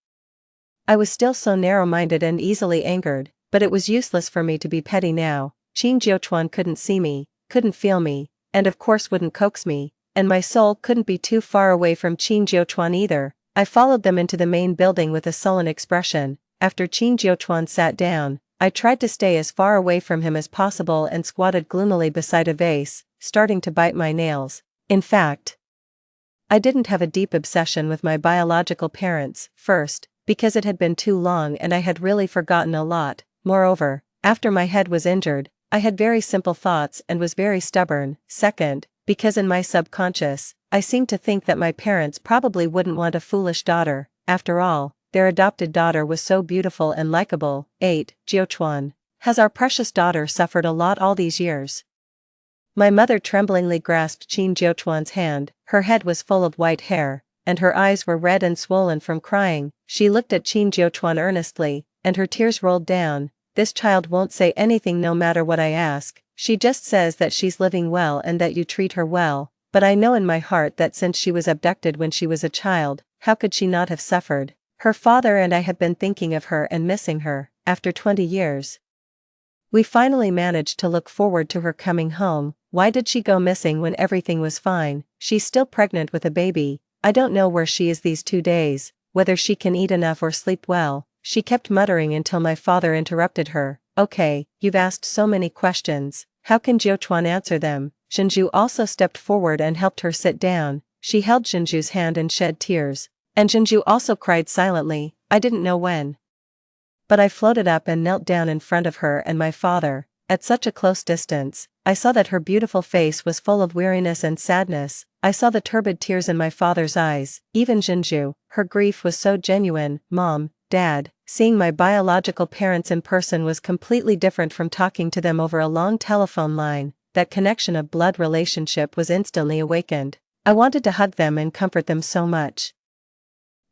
I was still so narrow-minded and easily angered, but it was useless for me to be petty now. Qin Jiuchuan couldn't see me, couldn't feel me, and of course wouldn't coax me, and my soul couldn't be too far away from Qin Jiuchuan either. I followed them into the main building with a sullen expression. After Qin Jiuchuan sat down, I tried to stay as far away from him as possible and squatted gloomily beside a vase, starting to bite my nails. In fact, I didn't have a deep obsession with my biological parents, first, because it had been too long and I had really forgotten a lot. Moreover, after my head was injured, I had very simple thoughts and was very stubborn. Second, because in my subconscious, I seemed to think that my parents probably wouldn't want a foolish daughter. After all, their adopted daughter was so beautiful and likable. 8. Jiuchuan, has our precious daughter suffered a lot all these years? My mother tremblingly grasped Qin Jiuchuan's hand. Her head was full of white hair, and her eyes were red and swollen from crying. She looked at Qin Jiuchuan earnestly, and her tears rolled down. This child won't say anything no matter what I ask. She just says that she's living well and that you treat her well, but I know in my heart that since she was abducted when she was a child, how could she not have suffered? Her father and I have been thinking of her and missing her, after 20 years. We finally managed to look forward to her coming home. Why did she go missing when everything was fine? She's still pregnant with a baby. I don't know where she is these 2 days, whether she can eat enough or sleep well. She kept muttering until my father interrupted her. Okay, you've asked so many questions. How can Jiuchuan answer them? Zhenju also stepped forward and helped her sit down. She held Zhenju's hand and shed tears. And Zhenju also cried silently. I didn't know when, but I floated up and knelt down in front of her and my father. At such a close distance, I saw that her beautiful face was full of weariness and sadness. I saw the turbid tears in my father's eyes. Even Zhenju, her grief was so genuine. Mom, Dad, seeing my biological parents in person was completely different from talking to them over a long telephone line. That connection of blood relationship was instantly awakened. I wanted to hug them and comfort them so much,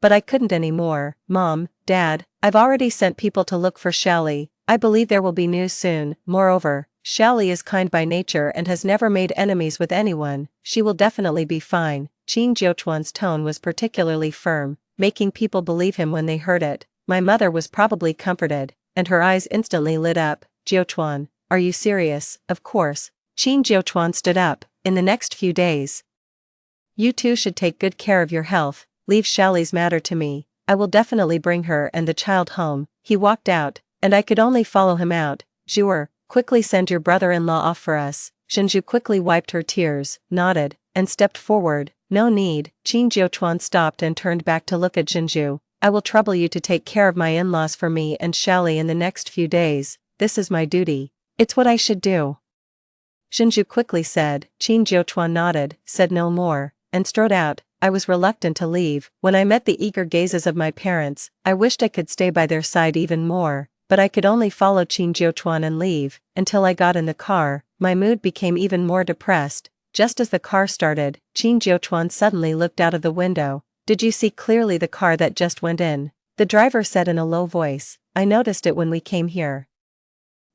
but I couldn't anymore. Mom, Dad, I've already sent people to look for Xiaoli. I believe there will be news soon. Moreover, Xiaoli is kind by nature and has never made enemies with anyone. She will definitely be fine. Qin Jiuchuan's tone was particularly firm, making people believe him when they heard it. My mother was probably comforted, and her eyes instantly lit up. Jiuchuan, are you serious? Of course. Qin Jiuchuan stood up. In the next few days, you two should take good care of your health. Leave Xiaoli's matter to me. I will definitely bring her and the child home. He walked out, and I could only follow him out. Zhuer, quickly send your brother-in-law off for us. Zhenju quickly wiped her tears, nodded, and stepped forward. No need. Qin Jiuchuan stopped and turned back to look at Zhenju. I will trouble you to take care of my in-laws for me and Xiaoli in the next few days. This is my duty. It's what I should do. Zhenju quickly said. Qin Jiuchuan nodded, said no more, and strode out. I was reluctant to leave. When I met the eager gazes of my parents, I wished I could stay by their side even more, but I could only follow Qin Jiuchuan and leave. Until I got in the car, my mood became even more depressed. Just as the car started, Qin Jiuchuan suddenly looked out of the window. Did you see clearly the car that just went in? The driver said in a low voice. I noticed it when we came here.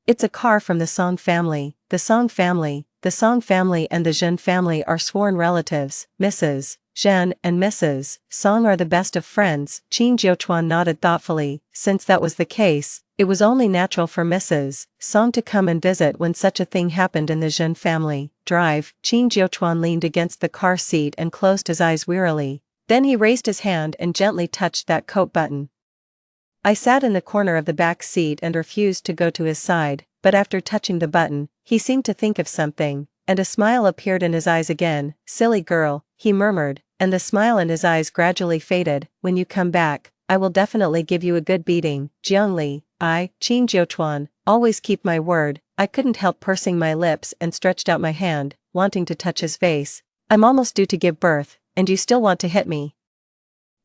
It's a car from the Song family. The Song family and the Zhen family are sworn relatives. Mrs. Zhen and Mrs. Song are the best of friends. Qin Jiuchuan nodded thoughtfully. Since that was the case, it was only natural for Mrs. Song to come and visit when such a thing happened in the Zhen family. Drive. Qin Jiuchuan leaned against the car seat and closed his eyes wearily. Then he raised his hand and gently touched that coat button. I sat in the corner of the back seat and refused to go to his side, but after touching the button, he seemed to think of something, and a smile appeared in his eyes again. Silly girl, he murmured, and the smile in his eyes gradually faded. When you come back, I will definitely give you a good beating. Jiangli, Qin Jiuchuan, always keep my word. I couldn't help pursing my lips and stretched out my hand, wanting to touch his face. I'm almost due to give birth, and you still want to hit me?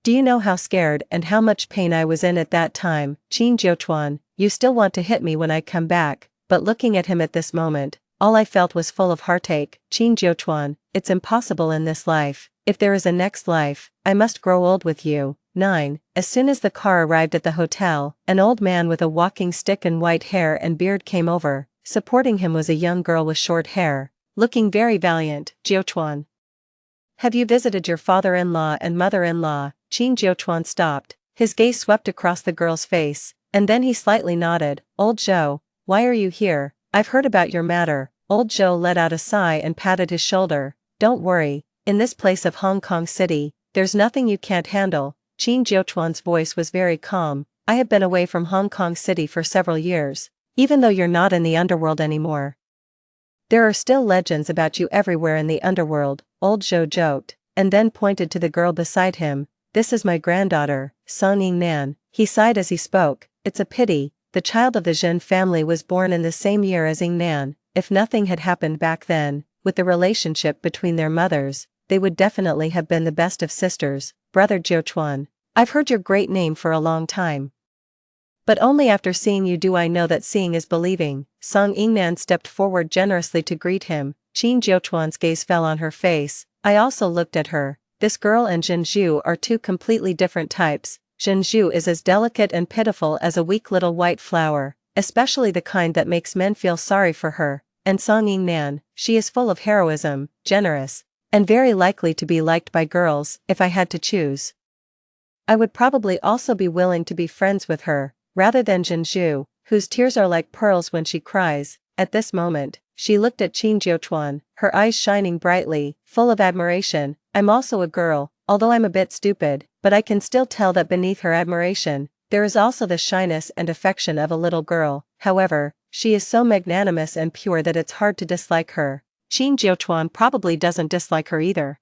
Do you know how scared and how much pain I was in at that time? Qin Jiuchuan, you still want to hit me when I come back? But looking at him at this moment, all I felt was full of heartache. Qin Jiuchuan, it's impossible in this life. If there is a next life, I must grow old with you. 9. As soon as the car arrived at the hotel, an old man with a walking stick and white hair and beard came over. Supporting him was a young girl with short hair. looking very valiant, Jiuchuan. Have you visited your father-in-law and mother-in-law? Qin Jiuchuan stopped, his gaze swept across the girl's face, and then he slightly nodded. Old Zhou, why are you here? I've heard about your matter. Old Zhou let out a sigh and patted his shoulder. Don't worry, in this place of Hong Kong City, there's nothing you can't handle. Qin Jiuchuan's voice was very calm. I have been away from Hong Kong City for several years, even though you're not in the underworld anymore. There are still legends about you everywhere in the underworld, Old Zhou joked, and then pointed to the girl beside him. This is my granddaughter, Song Yingnan. He sighed as he spoke. It's a pity, the child of the Zhen family was born in the same year as Yingnan. If nothing had happened back then, with the relationship between their mothers, they would definitely have been the best of sisters. Brother Jiuchuan, I've heard your great name for a long time. But only after seeing you do I know that seeing is believing. Song Yingnan stepped forward generously to greet him. Qin Jiuchuan's gaze fell on her face. I also looked at her. This girl and Zhenzhu are two completely different types. Zhenzhu is as delicate and pitiful as a weak little white flower, especially the kind that makes men feel sorry for her. And Song Yingnan, she is full of heroism, generous, and very likely to be liked by girls. If I had to choose, I would probably also be willing to be friends with her, rather than Zhenzhu, whose tears are like pearls when she cries. At this moment, she looked at Qin Jiuchuan, her eyes shining brightly, full of admiration. I'm also a girl, although I'm a bit stupid, but I can still tell that beneath her admiration, there is also the shyness and affection of a little girl. However, she is so magnanimous and pure that it's hard to dislike her. Qin Jiuchuan probably doesn't dislike her either.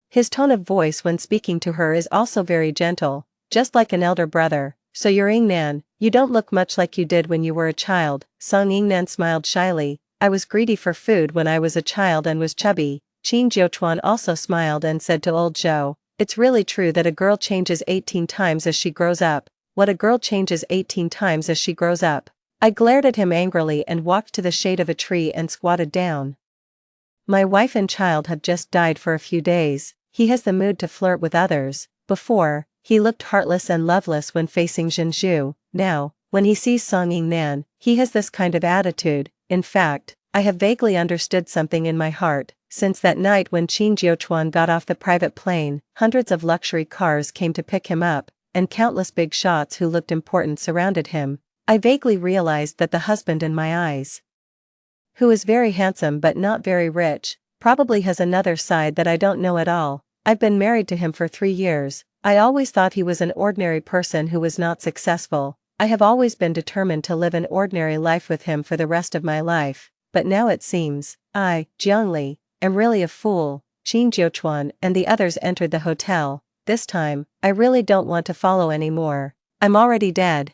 His tone of voice when speaking to her is also very gentle, just like an elder brother. So you're Yingnan, you don't look much like you did when you were a child. Song Yingnan smiled shyly. I was greedy for food when I was a child and was chubby. Qin Jiuchuan also smiled and said to Old Zhou, it's really true that a girl changes 18 times as she grows up. What, a girl changes 18 times as she grows up? I glared at him angrily and walked to the shade of a tree and squatted down. My wife and child have just died for a few days. He has the mood to flirt with others. Before, he looked heartless and loveless when facing Zhenzhu. Now, when he sees Song Yingnan, he has this kind of attitude. In fact, I have vaguely understood something in my heart. Since that night when Qin Jiuchuan got off the private plane, hundreds of luxury cars came to pick him up, and countless big shots who looked important surrounded him. I vaguely realized that the husband in my eyes, who is very handsome but not very rich, probably has another side that I don't know at all. I've been married to him for 3 years. I always thought he was an ordinary person who was not successful. I have always been determined to live an ordinary life with him for the rest of my life, but now it seems, I, Jiangli, am really a fool. Qin Jiuchuan and the others entered the hotel. This time, I really don't want to follow anymore. I'm already dead.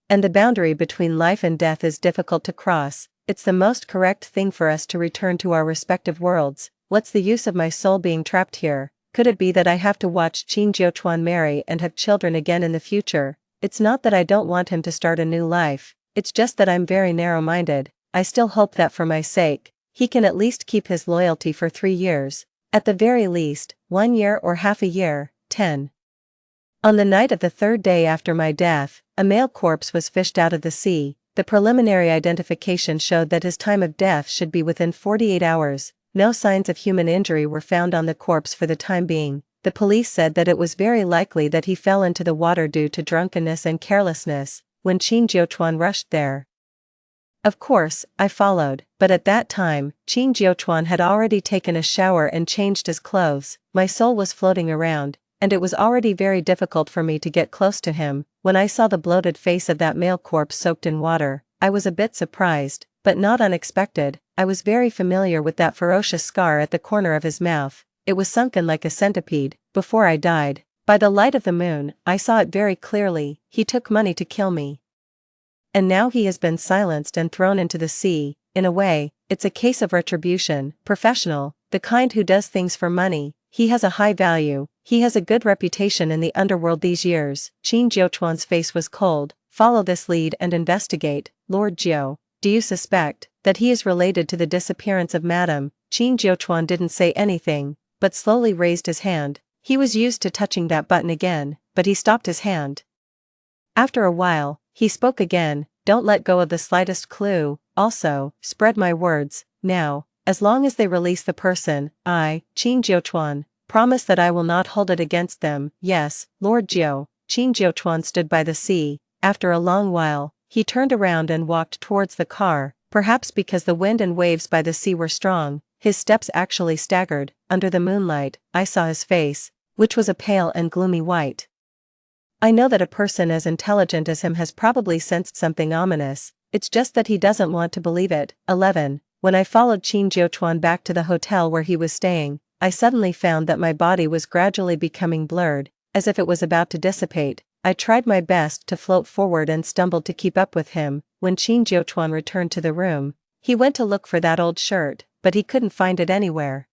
And the boundary between life and death is difficult to cross. It's the most correct thing for us to return to our respective worlds. What's the use of my soul being trapped here? Could it be that I have to watch Qin Jiuchuan marry and have children again in the future? It's not that I don't want him to start a new life, it's just that I'm very narrow-minded. I still hope that for my sake, he can at least keep his loyalty for 3 years. At the very least, 1 year or half a year. 10. On the night of the 3rd day after my death, a male corpse was fished out of the sea. The preliminary identification showed that his time of death should be within 48 hours. No signs of human injury were found on the corpse for the time being. The police said that it was very likely that he fell into the water due to drunkenness and carelessness when Qin Jiuchuan rushed there. Of course, I followed, but at that time, Qin Jiuchuan had already taken a shower and changed his clothes. My soul was floating around, and it was already very difficult for me to get close to him. When I saw the bloated face of that male corpse soaked in water, I was a bit surprised, but not unexpected. I was very familiar with that ferocious scar at the corner of his mouth. It was sunken like a centipede. Before I died, by the light of the moon, I saw it very clearly. He took money to kill me. And now he has been silenced and thrown into the sea. In a way, it's a case of retribution. Professional, the kind who does things for money. He has a high value. He has a good reputation in the underworld these years. Qin Jiuchuan's face was cold. Follow this lead and investigate. Lord Jiu, do you suspect that he is related to the disappearance of Madame? Qin Jiuchuan didn't say anything, but slowly raised his hand. He was used to touching that button again, but he stopped his hand. After a while, he spoke again. Don't let go of the slightest clue. Also, spread my words. Now, As long as they release the person, I, Qin Jiuchuan, promise that I will not hold it against them. Yes, Lord Jiu. Qin Jiuchuan stood by the sea. After a long while, he turned around and walked towards the car. Perhaps because the wind and waves by the sea were strong, his steps actually staggered. Under the moonlight, I saw his face, which was a pale and gloomy white. I know that a person as intelligent as him has probably sensed something ominous, it's just that he doesn't want to believe it. 11. When I followed Qin Jiuchuan back to the hotel where he was staying, I suddenly found that my body was gradually becoming blurred, as if it was about to dissipate. I tried my best to float forward and stumbled to keep up with him. When Qin Jiuchuan returned to the room, he went to look for that old shirt, but he couldn't find it anywhere.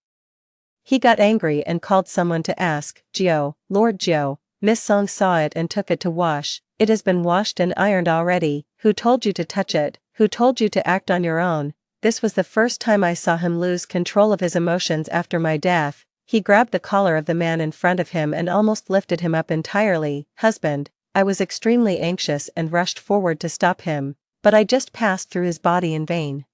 He got angry and called someone to ask, Jiu, Lord Jiu. Miss Song saw it and took it to wash. It has been washed and ironed already. Who told you to touch it? Who told you to act on your own? This was the first time I saw him lose control of his emotions after my death. He grabbed the collar of the man in front of him and almost lifted him up entirely. Husband, I was extremely anxious and rushed forward to stop him, but I just passed through his body in vain.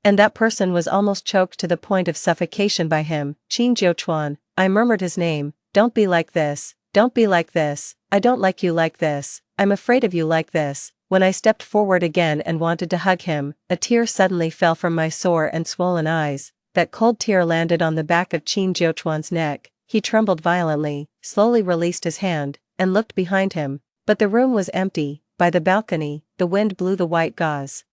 And that person was almost choked to the point of suffocation by him. Qin Jiuchuan, I murmured his name. Don't be like this. Don't be like this. I don't like you like this. I'm afraid of you like this. When I stepped forward again and wanted to hug him, a tear suddenly fell from my sore and swollen eyes. That cold tear landed on the back of Qin Jiuchuan's neck. He trembled violently, slowly released his hand, and looked behind him. But the room was empty. By the balcony, the wind blew the white gauze,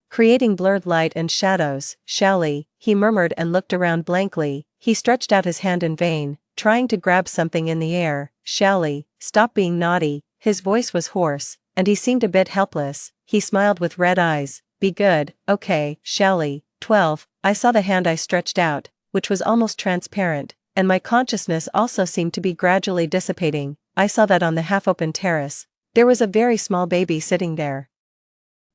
creating blurred light and shadows. Shaoli, he murmured and looked around blankly. He stretched out his hand in vain, trying to grab something in the air. Shaoli, stop being naughty. His voice was hoarse, and he seemed a bit helpless. He smiled with red eyes. Be good, okay, Shaoli. 12. I saw the hand I stretched out, which was almost transparent, and my consciousness also seemed to be gradually dissipating. I saw that on the half-open terrace, there was a very small baby sitting there.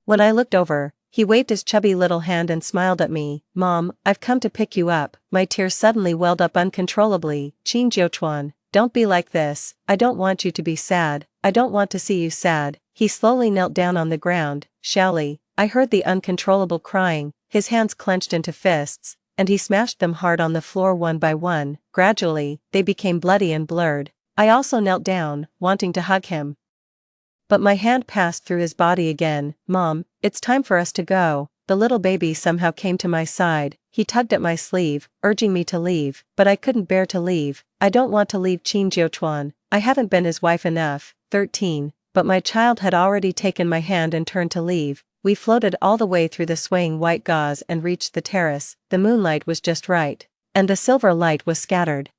When I looked over, he waved his chubby little hand and smiled at me. Mom, I've come to pick you up. My tears suddenly welled up uncontrollably. Qin Jiuchuan, don't be like this. I don't want you to be sad. I don't want to see you sad. He slowly knelt down on the ground. Shaoli, I heard the uncontrollable crying. His hands clenched into fists, and he smashed them hard on the floor one by one. Gradually, they became bloody and blurred. I also knelt down, wanting to hug him. But my hand passed through his body again. Mom, it's time for us to go. The little baby somehow came to my side. He tugged at my sleeve, urging me to leave, but I couldn't bear to leave. I don't want to leave Qin Jiuchuan. I haven't been his wife enough. 13. But my child had already taken my hand and turned to leave. We floated all the way through the swaying white gauze and reached the terrace. The moonlight was just right, and the silver light was scattered.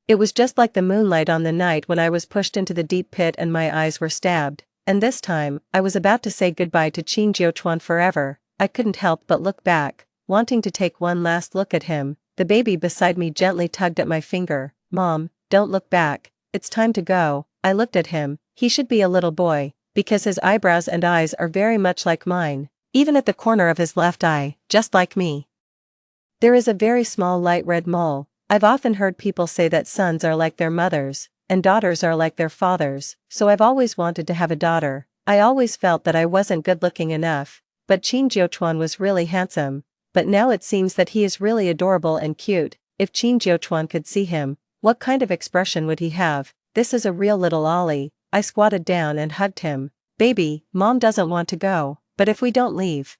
It was just like the moonlight on the night when I was pushed into the deep pit and my eyes were stabbed. And this time, I was about to say goodbye to Qin Jiuchuan forever. I couldn't help but look back, wanting to take one last look at him. The baby beside me gently tugged at my finger. Mom, don't look back. It's time to go. I looked at him. He should be a little boy, because his eyebrows and eyes are very much like mine, even at the corner of his left eye, just like me. There is a very small light red mole. I've often heard people say that sons are like their mothers, and daughters are like their fathers, so I've always wanted to have a daughter. I always felt that I wasn't good-looking enough, but Qin Jiuchuan was really handsome. But now it seems that he is really adorable and cute. If Qin Jiuchuan could see him, what kind of expression would he have? This is a real little Ollie. I squatted down and hugged him. Baby, Mom doesn't want to go, but if we don't leave,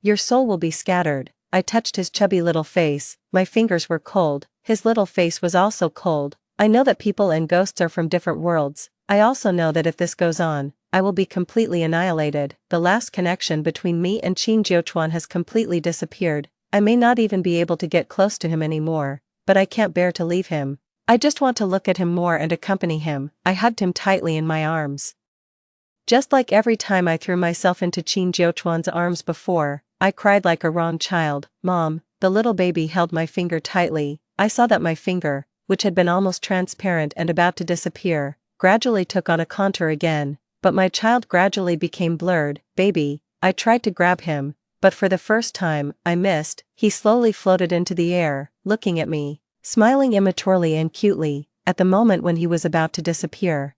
your soul will be scattered. I touched his chubby little face. My fingers were cold. His little face was also cold. I know that people and ghosts are from different worlds. I also know that if this goes on, I will be completely annihilated. The last connection between me and Qin Jiuchuan has completely disappeared. I may not even be able to get close to him anymore, but I can't bear to leave him. I just want to look at him more and accompany him. I hugged him tightly in my arms. Just like every time I threw myself into Qin Jiuchuan's arms before, I cried like a wrong child. Mom, the little baby held my finger tightly. I saw that my finger, which had been almost transparent and about to disappear, gradually took on a contour again, but my child gradually became blurred. Baby, I tried to grab him, but for the first time, I missed. He slowly floated into the air, looking at me, smiling immaturely and cutely. At the moment when he was about to disappear,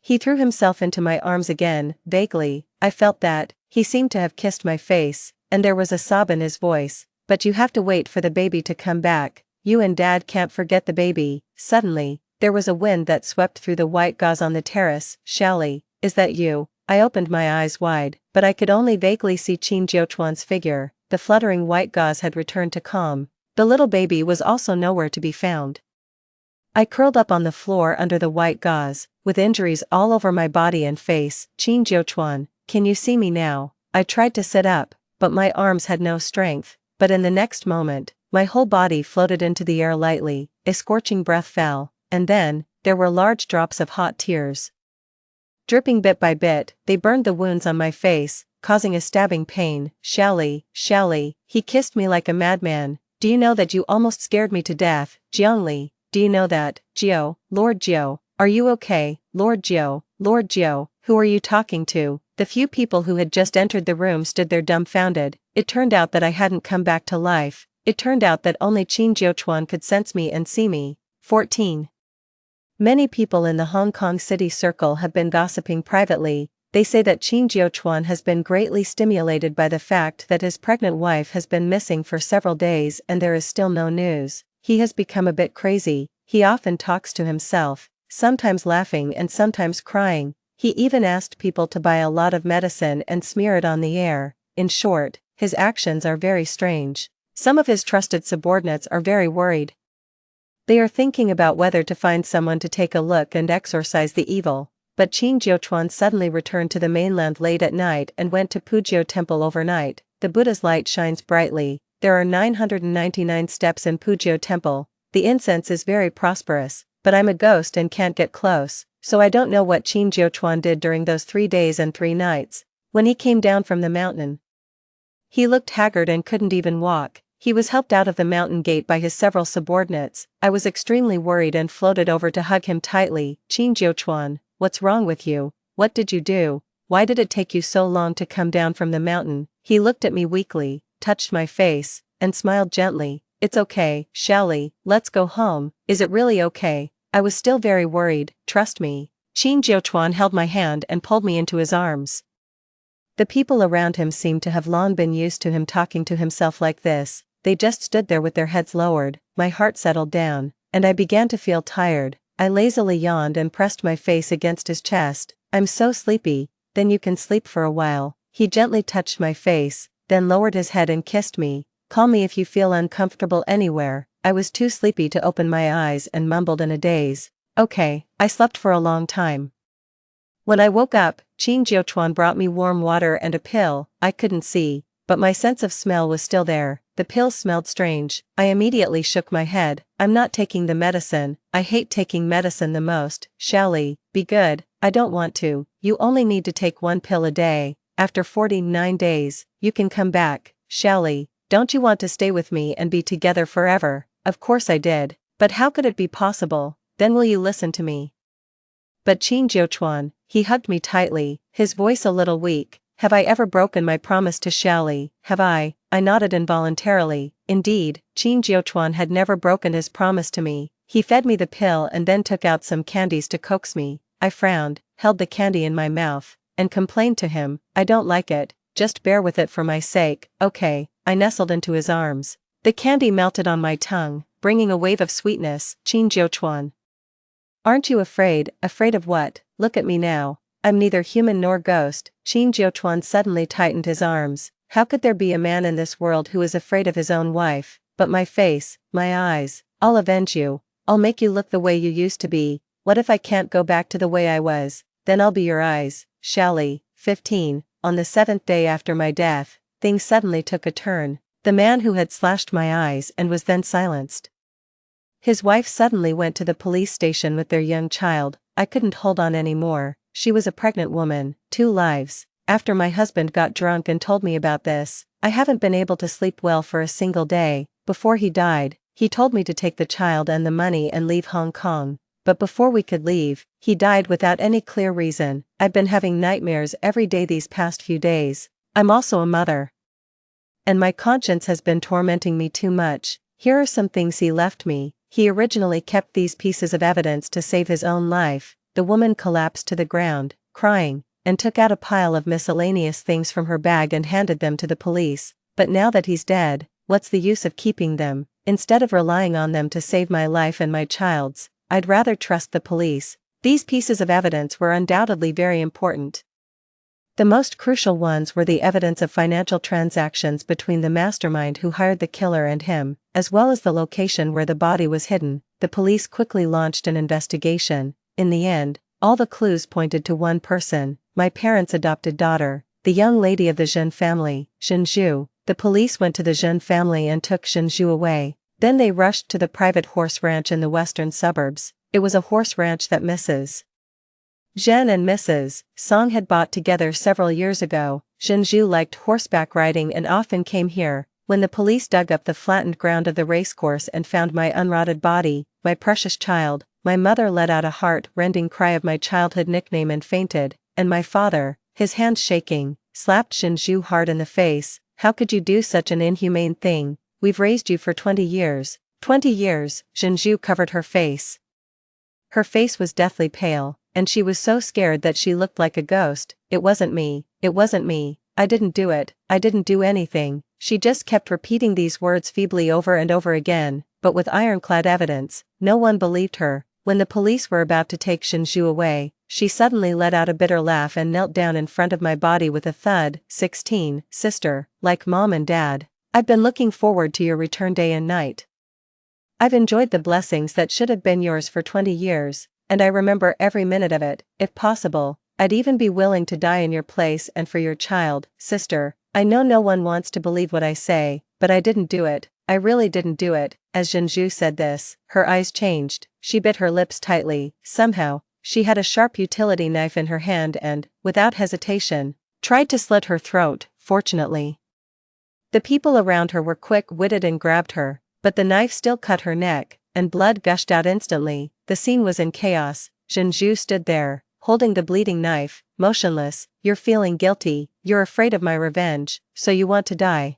he threw himself into my arms again. Vaguely, I felt that he seemed to have kissed my face. and there was a sob in his voice. But you have to wait for the baby to come back. You and Dad can't forget the baby. Suddenly, there was a wind that swept through the white gauze on the terrace. Shally, is that you? I opened my eyes wide, but I could only vaguely see Qin Jiuchuan's figure. The fluttering white gauze had returned to calm. The little baby was also nowhere to be found. I curled up on the floor under the white gauze, with injuries all over my body and face. Qin Jiuchuan, can you see me now? I tried to sit up, but my arms had no strength. But in the next moment, my whole body floated into the air lightly, a scorching breath fell, and then, there were large drops of hot tears. Dripping bit by bit, they burned the wounds on my face, causing a stabbing pain. Shally, he kissed me like a madman. Do you know that you almost scared me to death, Jiangli? Do you know that, Jiao, Lord Jiao? Are you okay, Lord Jiao? Lord Jiao, who are you talking to? The few people who had just entered the room stood there dumbfounded. It turned out that I hadn't come back to life. It turned out that only Qin Jiuchuan could sense me and see me. 14. Many people in the Hong Kong city circle have been gossiping privately. They say that Qin Jiuchuan has been greatly stimulated by the fact that his pregnant wife has been missing for several days and there is still no news. He has become a bit crazy. He often talks to himself, sometimes laughing and sometimes crying. He even asked people to buy a lot of medicine and smear it on the air. In short, his actions are very strange. Some of his trusted subordinates are very worried. They are thinking about whether to find someone to take a look and exorcise the evil. But Qin Jiuchuan suddenly returned to the mainland late at night and went to Pujiu Temple overnight. The Buddha's light shines brightly. There are 999 steps in Pujiu Temple. The incense is very prosperous, but I'm a ghost and can't get close, so I don't know what Qin Jiuchuan did during those 3 days and 3 nights. When he came down from the mountain, he looked haggard and couldn't even walk. He was helped out of the mountain gate by his several subordinates. I was extremely worried and floated over to hug him tightly. Qin Jiuchuan, what's wrong with you? What did you do? Why did it take you so long to come down from the mountain? He looked at me weakly, touched my face, and smiled gently. It's okay, Shally, let's go home. Is it really okay? I was still very worried, trust me. Qin Jiuchuan held my hand and pulled me into his arms. The people around him seemed to have long been used to him talking to himself like this. They just stood there with their heads lowered. My heart settled down, and I began to feel tired. I lazily yawned and pressed my face against his chest. I'm so sleepy. Then you can sleep for a while. He gently touched my face, then lowered his head and kissed me. Call me if you feel uncomfortable anywhere. I was too sleepy to open my eyes and mumbled in a daze. Okay. I slept for a long time. When I woke up, Qin Jiuchuan brought me warm water and a pill. I couldn't see, but my sense of smell was still there. The pill smelled strange. I immediately shook my head. I'm not taking the medicine. I hate taking medicine the most. Shally, be good. I don't want to. You only need to take 1 pill a day. After 49 days, you can come back. Shally, don't you want to stay with me and be together forever? Of course I did. But how could it be possible? Then will you listen to me? But Qin Jiuchuan, he hugged me tightly, his voice a little weak. Have I ever broken my promise to Shally? Have I? I nodded involuntarily. Indeed, Qin Jiuchuan had never broken his promise to me. He fed me the pill and then took out some candies to coax me. I frowned, held the candy in my mouth, and complained to him, I don't like it, just bear with it for my sake. Okay. I nestled into his arms. The candy melted on my tongue, bringing a wave of sweetness. Qin Jiuchuan, aren't you afraid? Afraid of what? Look at me now. I'm neither human nor ghost. Qin Jiuchuan suddenly tightened his arms. How could there be a man in this world who is afraid of his own wife? But my face, my eyes, I'll avenge you. I'll make you look the way you used to be. What if I can't go back to the way I was? Then I'll be your eyes. Shally. 15. On the 7th day after my death, things suddenly took a turn. The man who had slashed my eyes and was then silenced. His wife suddenly went to the police station with their young child. I couldn't hold on anymore. She was a pregnant woman, 2 lives. After my husband got drunk and told me about this, I haven't been able to sleep well for a single day. Before he died, he told me to take the child and the money and leave Hong Kong. But before we could leave, he died without any clear reason. I've been having nightmares every day these past few days. I'm also a mother, and my conscience has been tormenting me too much. Here are some things he left me. He originally kept these pieces of evidence to save his own life. The woman collapsed to the ground, crying, and took out a pile of miscellaneous things from her bag and handed them to the police. but now that he's dead, what's the use of keeping them? Instead of relying on them to save my life and my child's, I'd rather trust the police. These pieces of evidence were undoubtedly very important. The most crucial ones were the evidence of financial transactions between the mastermind who hired the killer and him, as well as the location where the body was hidden. The police quickly launched an investigation. In the end, all the clues pointed to one person, my parents' adopted daughter, the young lady of the Jean family, Zhenzhu. The police went to the Jean family and took Zhenzhu away. Then they rushed to the private horse ranch in the western suburbs. It was a horse ranch that Mrs. Zhen and Mrs. Song had bought together several years ago. Zhenzhu liked horseback riding and often came here. When the police dug up the flattened ground of the racecourse and found my unrotted body, my precious child, my mother let out a heart-rending cry of my childhood nickname and fainted, and my father, his hands shaking, slapped Zhenzhu hard in the face. How could you do such an inhumane thing? We've raised you for 20 years. 20 years, Zhenzhu covered her face. Her face was deathly pale, and she was so scared that she looked like a ghost. It wasn't me, it wasn't me, I didn't do it, I didn't do anything. She just kept repeating these words feebly over and over again, but with ironclad evidence. No one believed her. When the police were about to take Zhenzhu away, she suddenly let out a bitter laugh and knelt down in front of my body with a thud. 16, sister, like mom and dad. I've been looking forward to your return day and night. I've enjoyed the blessings that should have been yours for 20 years, and I remember every minute of it. If possible, I'd even be willing to die in your place and for your child, sister. I know no one wants to believe what I say, but I didn't do it. I really didn't do it. As Zhenzhu said this, her eyes changed. She bit her lips tightly. Somehow, she had a sharp utility knife in her hand and, without hesitation, tried to slit her throat. Fortunately, the people around her were quick-witted and grabbed her, but the knife still cut her neck, and blood gushed out instantly. The scene was in chaos. Zhenzhu stood there, holding the bleeding knife, motionless. You're feeling guilty, you're afraid of my revenge, so you want to die.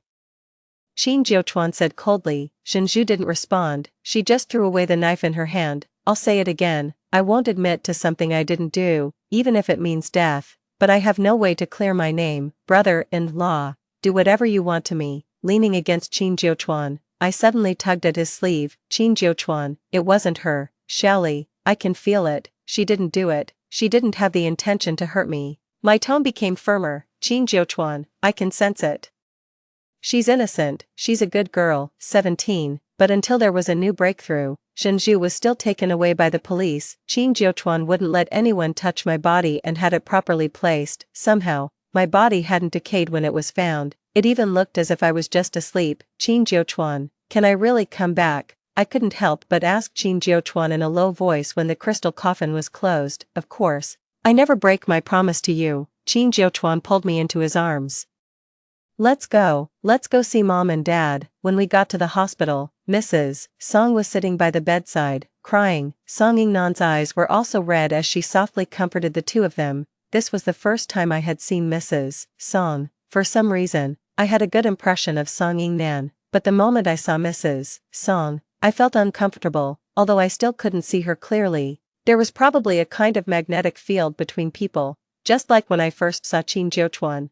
Qin Jiuchuan said coldly. Zhenzhu didn't respond, she just threw away the knife in her hand. I'll say it again, I won't admit to something I didn't do, even if it means death, but I have no way to clear my name. Brother-in-law, do whatever you want to me. Leaning against Qin Jiuchuan, I suddenly tugged at his sleeve. Qin Jiuchuan, it wasn't her, Xiaoli, I can feel it, she didn't do it, she didn't have the intention to hurt me. My tone became firmer. Qin Jiuchuan, I can sense it. She's innocent, she's a good girl. 17, but until there was a new breakthrough, Zhenzhu was still taken away by the police. Qin Jiuchuan wouldn't let anyone touch my body and had it properly placed. Somehow, my body hadn't decayed when it was found. It even looked as if I was just asleep. Qin Jiuchuan, can I really come back? I couldn't help but ask Qin Jiuchuan in a low voice when the crystal coffin was closed. Of course. I never break my promise to you. Qin Jiuchuan pulled me into his arms. Let's go see mom and dad. When we got to the hospital, Mrs. Song was sitting by the bedside, crying. Song Yingnan's eyes were also red as she softly comforted the two of them. This was the first time I had seen Mrs. Song. For some reason, I had a good impression of Song Yingnan, but the moment I saw Mrs. Song, I felt uncomfortable, although I still couldn't see her clearly. There was probably a kind of magnetic field between people, just like when I first saw Qin Jiuchuan.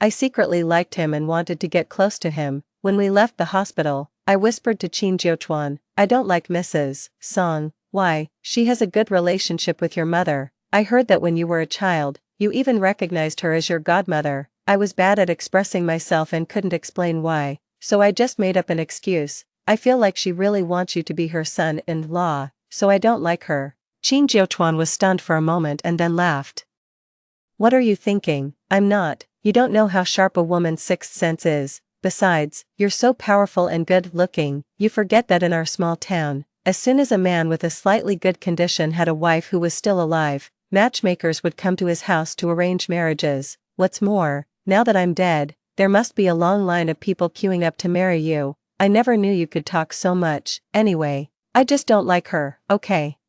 I secretly liked him and wanted to get close to him. When we left the hospital, I whispered to Qin Jiuchuan, I don't like Mrs. Song. Why? She has a good relationship with your mother. I heard that when you were a child, you even recognized her as your godmother. I was bad at expressing myself and couldn't explain why, so I just made up an excuse. I feel like she really wants you to be her son-in-law, so I don't like her. Qin Jiuchuan was stunned for a moment and then laughed. What are you thinking? I'm not. You don't know how sharp a woman's sixth sense is. Besides, you're so powerful and good-looking, you forget that in our small town, as soon as a man with a slightly good condition had a wife who was still alive, matchmakers would come to his house to arrange marriages. What's more, now that I'm dead, there must be a long line of people queuing up to marry you. I never knew you could talk so much. Anyway, I just don't like her, okay?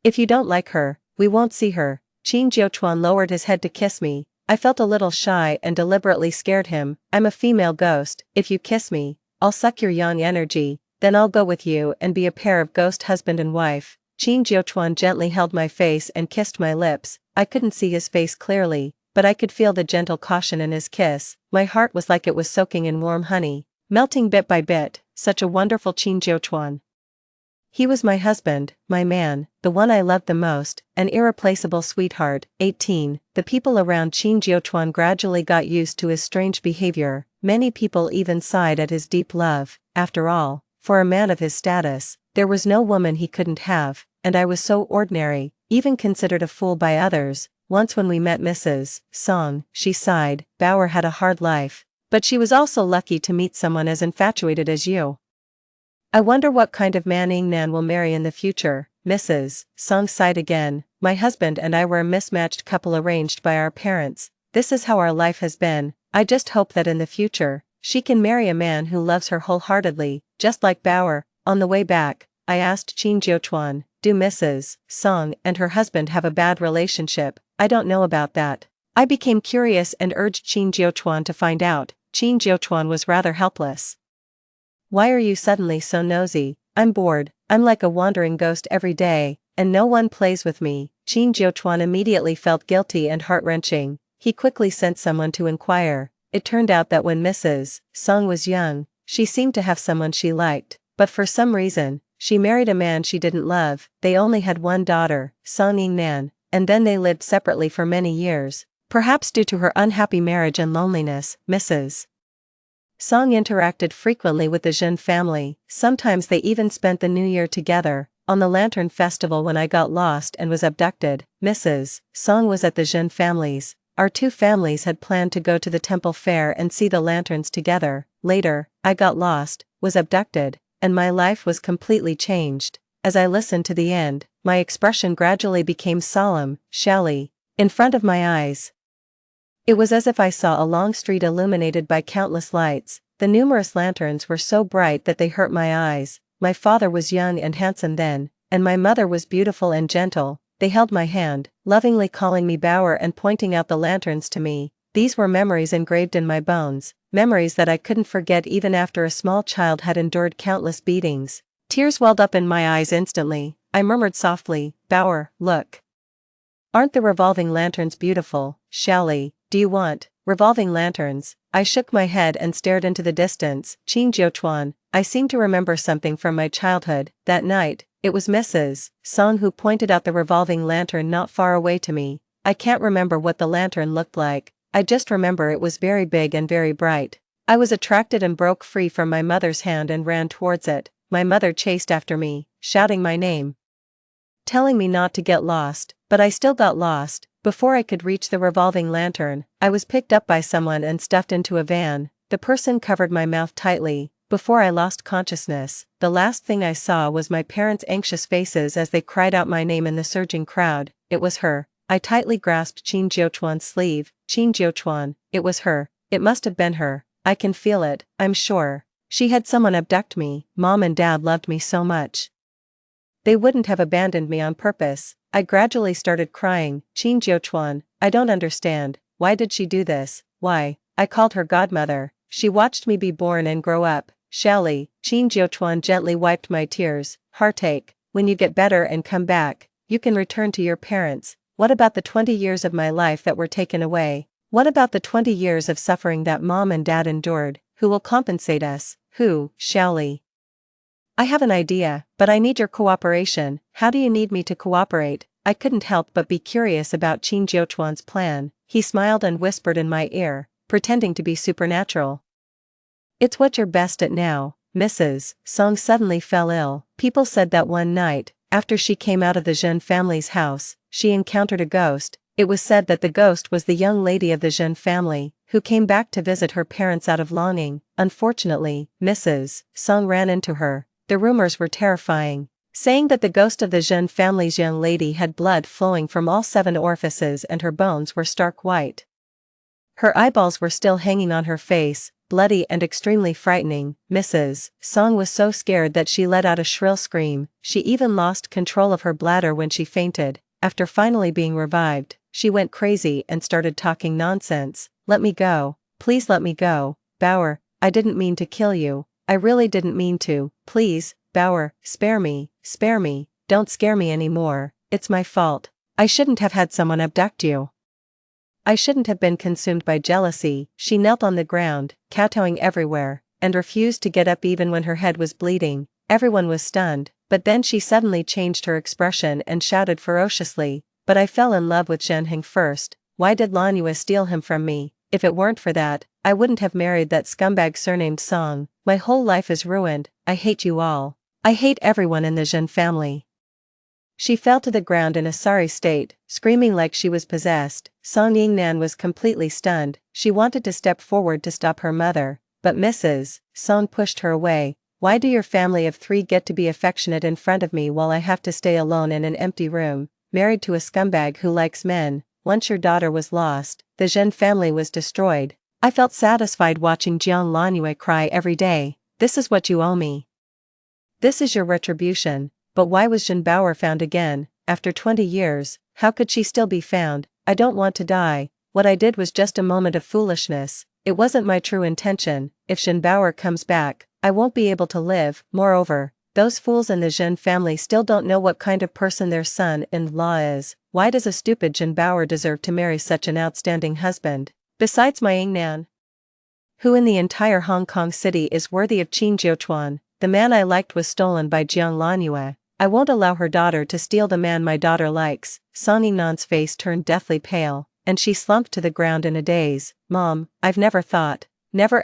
If you don't like her, we won't see her. Qin Jiuchuan lowered his head to kiss me. I felt a little shy and deliberately scared him. I'm a female ghost. If you kiss me, I'll suck your yang energy, then I'll go with you and be a pair of ghost husband and wife. Qin Jiuchuan gently held my face and kissed my lips. I couldn't see his face clearly, but I could feel the gentle caution in his kiss. My heart was like it was soaking in warm honey, melting bit by bit. Such a wonderful Qin Jiuchuan. He was my husband, my man, the one I loved the most, an irreplaceable sweetheart. 18. The people around Qin Jiuchuan gradually got used to his strange behavior. Many people even sighed at his deep love. After all, for a man of his status, there was no woman he couldn't have, and I was so ordinary, even considered a fool by others. Once when we met Mrs. Song, she sighed. Bauer had a hard life, but she was also lucky to meet someone as infatuated as you. I wonder what kind of man Ying Nan will marry in the future. Mrs. Song sighed again. My husband and I were a mismatched couple arranged by our parents. This is how our life has been. I just hope that in the future, she can marry a man who loves her wholeheartedly, just like Bauer. On the way back, I asked Qin Jiuchuan, do Mrs. Song and her husband have a bad relationship? I don't know about that. I became curious and urged Qin Jiuchuan to find out. Qin Jiuchuan was rather helpless. Why are you suddenly so nosy? I'm bored, I'm like a wandering ghost every day, and no one plays with me. Qin Jiuchuan immediately felt guilty and heart-wrenching. He quickly sent someone to inquire. It turned out that when Mrs. Song was young, she seemed to have someone she liked, but for some reason, she married a man she didn't love. They only had one daughter, Song Yingnan, and then they lived separately for many years. Perhaps due to her unhappy marriage and loneliness, Mrs. Song interacted frequently with the Zhen family. Sometimes they even spent the New Year together. On the Lantern Festival when I got lost and was abducted, Mrs. Song was at the Zhen family's. Our two families had planned to go to the temple fair and see the lanterns together. Later, I got lost, was abducted, and my life was completely changed. As I listened to the end, my expression gradually became solemn, shallow, in front of my eyes. It was as if I saw a long street illuminated by countless lights. The numerous lanterns were so bright that they hurt my eyes. My father was young and handsome then, and my mother was beautiful and gentle. They held my hand, lovingly calling me Bauer and pointing out the lanterns to me. These were memories engraved in my bones, memories that I couldn't forget even after a small child had endured countless beatings. Tears welled up in my eyes instantly. I murmured softly, Bauer, look. Aren't the revolving lanterns beautiful? Shallow. Do you want revolving lanterns? I shook my head and stared into the distance. Qin Jiuchuan, I seem to remember something from my childhood. That night, it was Mrs. Song who pointed out the revolving lantern not far away to me. I can't remember what the lantern looked like. I just remember it was very big and very bright. I was attracted and broke free from my mother's hand and ran towards it. My mother chased after me, shouting my name, telling me not to get lost, but I still got lost. Before I could reach the revolving lantern, I was picked up by someone and stuffed into a van. The person covered my mouth tightly. Before I lost consciousness, the last thing I saw was my parents' anxious faces as they cried out my name in the surging crowd. It was her. I tightly grasped Qin Jiuchuan's sleeve. Qin Jiuchuan, it was her. It must have been her. I can feel it, I'm sure. She had someone abduct me. Mom and Dad loved me so much. They wouldn't have abandoned me on purpose. I gradually started crying. Qin Jiuchuan, I don't understand. Why did she do this? Why? I called her godmother. She watched me be born and grow up. Shallow. Qin Jiuchuan gently wiped my tears. Heartache. When you get better and come back, you can return to your parents. What about the 20 years of my life that were taken away? What about the 20 years of suffering that Mom and Dad endured? Who will compensate us? Who? Shallow. I have an idea, but I need your cooperation. How do you need me to cooperate? I couldn't help but be curious about Qin Jiuchuan's plan. He smiled and whispered in my ear, pretending to be supernatural. It's what you're best at now. Mrs. Song suddenly fell ill. People said that one night, after she came out of the Zhen family's house, she encountered a ghost. It was said that the ghost was the young lady of the Zhen family, who came back to visit her parents out of longing. Unfortunately, Mrs. Song ran into her. The rumors were terrifying, saying that the ghost of the Zhen family's young lady had blood flowing from all 7 orifices and her bones were stark white. Her eyeballs were still hanging on her face, bloody and extremely frightening. Mrs. Song was so scared that she let out a shrill scream. She even lost control of her bladder when she fainted. After finally being revived, she went crazy and started talking nonsense. Let me go. Please let me go. Bauer, I didn't mean to kill you. I really didn't mean to. Please, Bauer, spare me, don't scare me anymore. It's my fault. I shouldn't have had someone abduct you. I shouldn't have been consumed by jealousy. She knelt on the ground, kowtowing everywhere, and refused to get up even when her head was bleeding. Everyone was stunned, but then she suddenly changed her expression and shouted ferociously, "But I fell in love with Zhenheng first. Why did Lanyu steal him from me? If it weren't for that, I wouldn't have married that scumbag surnamed Song. My whole life is ruined. I hate you all. I hate everyone in the Zhen family." She fell to the ground in a sorry state, screaming like she was possessed. Song Yingnan was completely stunned. She wanted to step forward to stop her mother, but Mrs. Song pushed her away. "Why do your family of 3 get to be affectionate in front of me while I have to stay alone in an empty room, married to a scumbag who likes men? Once your daughter was lost, the Zhen family was destroyed. I felt satisfied watching Jiang Lanyu cry every day. This is what you owe me. This is your retribution." But why was Zhen Bauer found again, after 20 years? How could she still be found? "I don't want to die. What I did was just a moment of foolishness. It wasn't my true intention. If Zhen Bauer comes back, I won't be able to live. Moreover, those fools in the Zhen family still don't know what kind of person their son-in-law is. Why does a stupid Zhen Bauer deserve to marry such an outstanding husband? Besides my Yingnan, who in the entire Hong Kong city is worthy of Qin Jiuchuan? The man I liked was stolen by Jiang Lanyu. I won't allow her daughter to steal the man my daughter likes." Song Yingnan's face turned deathly pale, and she slumped to the ground in a daze. "Mom, I've never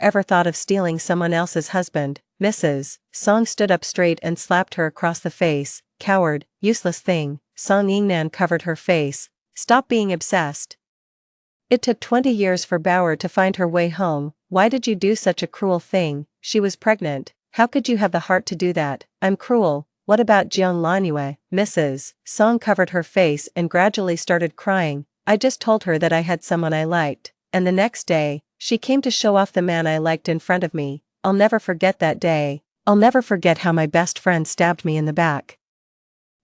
ever thought of stealing someone else's husband." Mrs. Song stood up straight and slapped her across the face. "Coward, useless thing." Song Yingnan covered her face. "Stop being obsessed. It took 20 years for Bauer to find her way home. Why did you do such a cruel thing? She was pregnant. How could you have the heart to do that?" "I'm cruel. What about Jiang Lanyu?" Mrs. Song covered her face and gradually started crying. "I just told her that I had someone I liked, and the next day, she came to show off the man I liked in front of me. I'll never forget that day. I'll never forget how my best friend stabbed me in the back."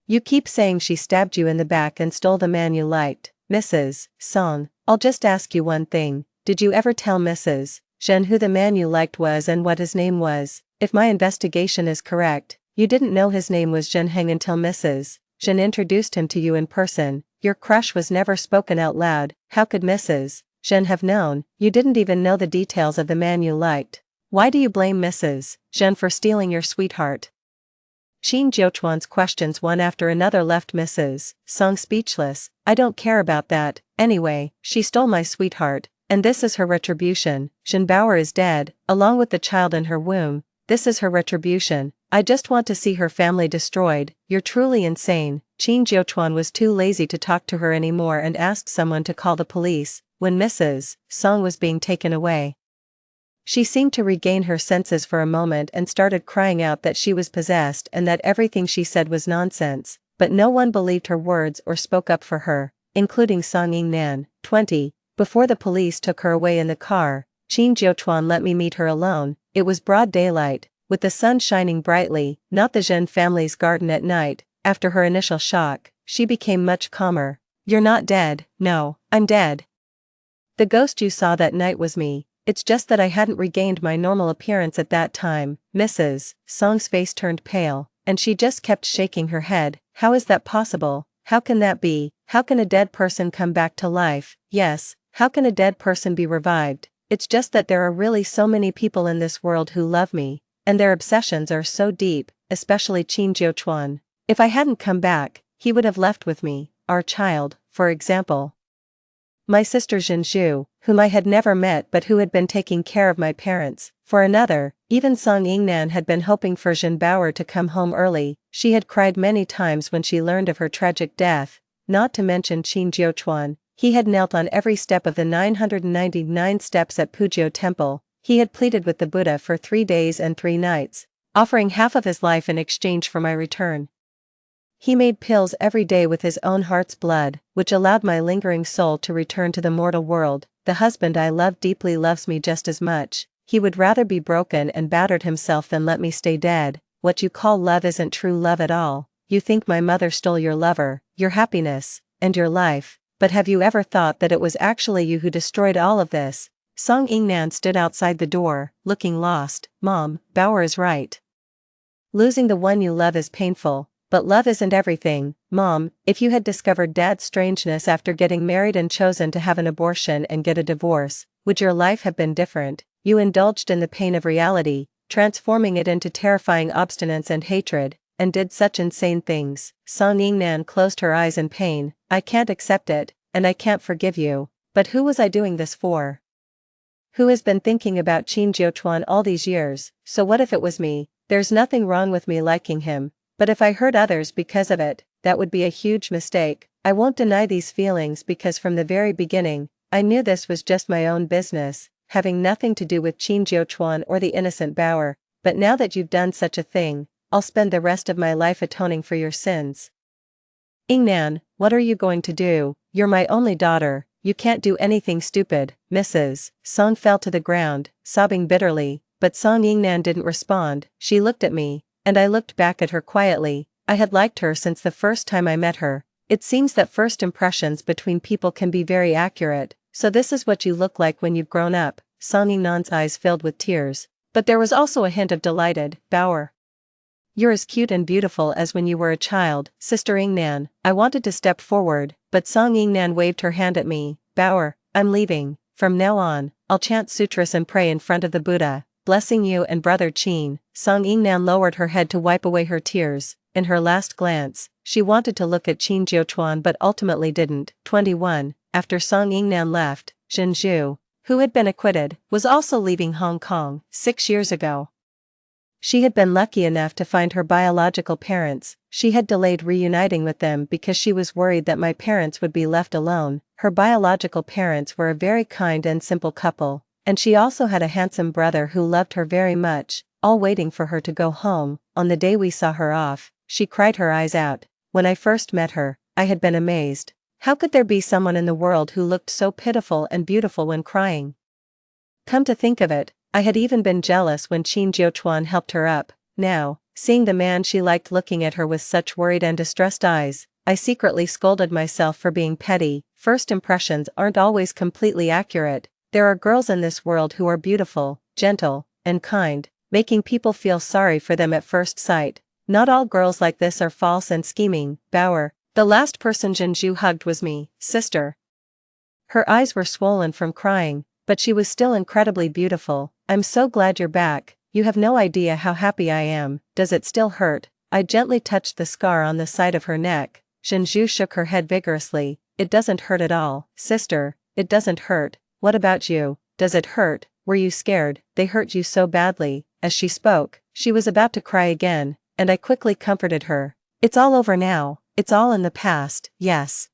"You keep saying she stabbed you in the back and stole the man you liked." Mrs. Song, "I'll just ask you one thing. Did you ever tell Mrs. Zhen who the man you liked was and what his name was? If my investigation is correct, you didn't know his name was Zhenheng until Mrs. Zhen introduced him to you in person. Your crush was never spoken out loud. How could Mrs. Zhen have known? You didn't even know the details of the man you liked. Why do you blame Mrs. Zhen for stealing your sweetheart?" Qin Jiuchuan's questions one after another left Mrs. Song speechless. "I don't care about that. Anyway, she stole my sweetheart, and this is her retribution. Zhen Bauer is dead, along with the child in her womb. This is her retribution. I just want to see her family destroyed." "You're truly insane." Qin Jiuchuan was too lazy to talk to her anymore and asked someone to call the police. When Mrs. Song was being taken away, she seemed to regain her senses for a moment and started crying out that she was possessed and that everything she said was nonsense, but no one believed her words or spoke up for her, including Song Yingnan. 20. Before the police took her away in the car, Qin Jiuchuan let me meet her alone. It was broad daylight, with the sun shining brightly, not the Zhen family's garden at night. After her initial shock, she became much calmer. "You're not dead." "No, I'm dead. The ghost you saw that night was me. It's just that I hadn't regained my normal appearance at that time." Mrs. Song's face turned pale, and she just kept shaking her head. "How is that possible? How can that be? How can a dead person come back to life?" "Yes, how can a dead person be revived? It's just that there are really so many people in this world who love me, and their obsessions are so deep, especially Qin Jiuchuan. If I hadn't come back, he would have left with me, our child, for example. My sister Zhenzhu, whom I had never met but who had been taking care of my parents. For another, even Song Yingnan had been hoping for Zhen Bauer to come home early. She had cried many times when she learned of her tragic death, not to mention Qin Jiuchuan. He had knelt on every step of the 999 steps at Pujiu Temple. He had pleaded with the Buddha for 3 days and 3 nights, offering half of his life in exchange for my return. He made pills every day with his own heart's blood, which allowed my lingering soul to return to the mortal world. The husband I love deeply loves me just as much. He would rather be broken and battered himself than let me stay dead. What you call love isn't true love at all. You think my mother stole your lover, your happiness, and your life, but have you ever thought that it was actually you who destroyed all of this? Song Yingnan stood outside the door, looking lost. Mom, Bauer is right. Losing the one you love is painful, But love isn't everything, Mom. If you had discovered Dad's strangeness after getting married and chosen to have an abortion and get a divorce, would your life have been different? You indulged in the pain of reality, transforming it into terrifying obstinance and hatred, and did such insane things. Song Yingnan closed her eyes in pain. I can't accept it, and I can't forgive you. But who was I doing this for? Who has been thinking about Qin Jiuchuan all these years? So what if it was me? There's nothing wrong with me liking him, but if I hurt others because of it, that would be a huge mistake. I won't deny these feelings because from the very beginning, I knew this was just my own business, having nothing to do with Qin Jiuchuan or the innocent Bauer, but now that you've done such a thing, I'll spend the rest of my life atoning for your sins. Yingnan, what are you going to do? You're my only daughter, you can't do anything stupid, Mrs. Song fell to the ground, sobbing bitterly, but Song Yingnan didn't respond. She looked at me, and I looked back at her quietly. I had liked her since the first time I met her. It seems that first impressions between people can be very accurate, so this is what you look like when you've grown up. Song Yingnan's eyes filled with tears, but there was also a hint of delighted. Bauer, you're as cute and beautiful as when you were a child, Sister Yingnan. I wanted to step forward, but Song Yingnan waved her hand at me. Bauer, I'm leaving. From now on, I'll chant sutras and pray in front of the Buddha, blessing you and Brother Qin. Song Yingnan lowered her head to wipe away her tears. In her last glance, she wanted to look at Qin Jiuchuan but ultimately didn't. 21. After Song Yingnan left, Zhenju, who had been acquitted, was also leaving Hong Kong 6 years ago. She had been lucky enough to find her biological parents. She had delayed reuniting with them because she was worried that my parents would be left alone. Her biological parents were a very kind and simple couple, and she also had a handsome brother who loved her very much, all waiting for her to go home. On the day we saw her off, she cried her eyes out. When I first met her, I had been amazed. How could there be someone in the world who looked so pitiful and beautiful when crying? Come to think of it, I had even been jealous when Qin Jiuchuan helped her up. Now, seeing the man she liked looking at her with such worried and distressed eyes, I secretly scolded myself for being petty. First impressions aren't always completely accurate. There are girls in this world who are beautiful, gentle, and kind, making people feel sorry for them at first sight. Not all girls like this are false and scheming. Bauer, the last person Zhenju hugged was me, sister. Her eyes were swollen from crying, but she was still incredibly beautiful. I'm so glad you're back. You have no idea how happy I am. Does it still hurt? I gently touched the scar on the side of her neck. Zhenju shook her head vigorously. It doesn't hurt at all, sister. It doesn't hurt. What about you? Does it hurt? Were you scared? They hurt you so badly. As she spoke, she was about to cry again, and I quickly comforted her. It's all over now. It's all in the past. Yes.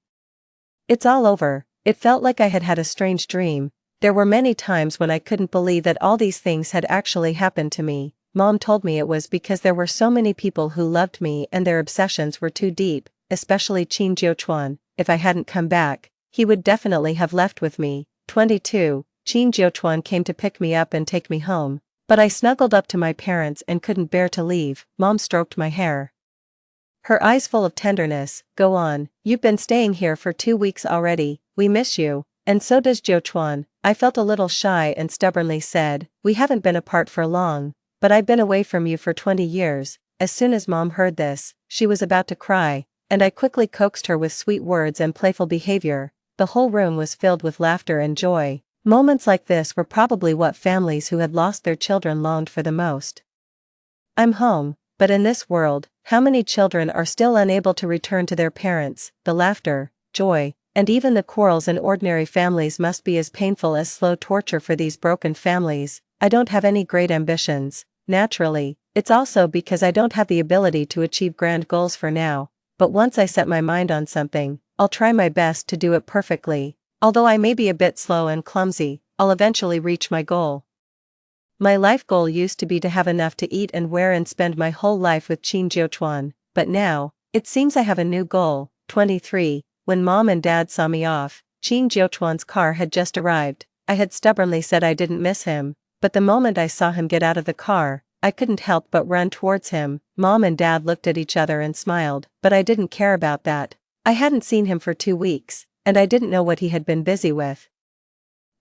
It's all over. It felt like I had had a strange dream. There were many times when I couldn't believe that all these things had actually happened to me. Mom told me it was because there were so many people who loved me and their obsessions were too deep, especially Qin Jiuchuan. If I hadn't come back, he would definitely have left with me. 22. Qin Jiuchuan came to pick me up and take me home, but I snuggled up to my parents and couldn't bear to leave. Mom stroked my hair, her eyes full of tenderness. Go on, you've been staying here for 2 weeks already. We miss you. And so does Jiuchuan. I felt a little shy and stubbornly said, we haven't been apart for long, but I've been away from you for 20 years. As soon as Mom heard this, she was about to cry, and I quickly coaxed her with sweet words and playful behavior. The whole room was filled with laughter and joy. Moments like this were probably what families who had lost their children longed for the most. I'm home, but in this world, how many children are still unable to return to their parents? The laughter, joy, and even the quarrels in ordinary families must be as painful as slow torture for these broken families. I don't have any great ambitions. Naturally, it's also because I don't have the ability to achieve grand goals for now, but once I set my mind on something, I'll try my best to do it perfectly. Although I may be a bit slow and clumsy, I'll eventually reach my goal. My life goal used to be to have enough to eat and wear and spend my whole life with Qin Jiuchuan, but now, it seems I have a new goal. 23. When Mom and Dad saw me off, Qin Jiuchuan's car had just arrived. I had stubbornly said I didn't miss him, but the moment I saw him get out of the car, I couldn't help but run towards him. Mom and Dad looked at each other and smiled, but I didn't care about that. I hadn't seen him for 2 weeks, and I didn't know what he had been busy with.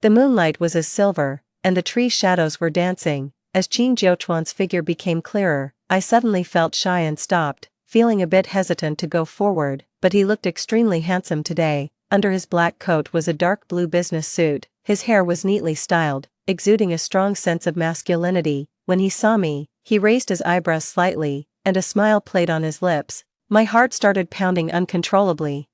The moonlight was as silver, and the tree shadows were dancing. As Qin Jiuchuan's figure became clearer, I suddenly felt shy and stopped. feeling a bit hesitant to go forward, but he looked extremely handsome today. Under his black coat was a dark blue business suit, his hair was neatly styled, exuding a strong sense of masculinity. When he saw me, he raised his eyebrows slightly, and a smile played on his lips. My heart started pounding uncontrollably.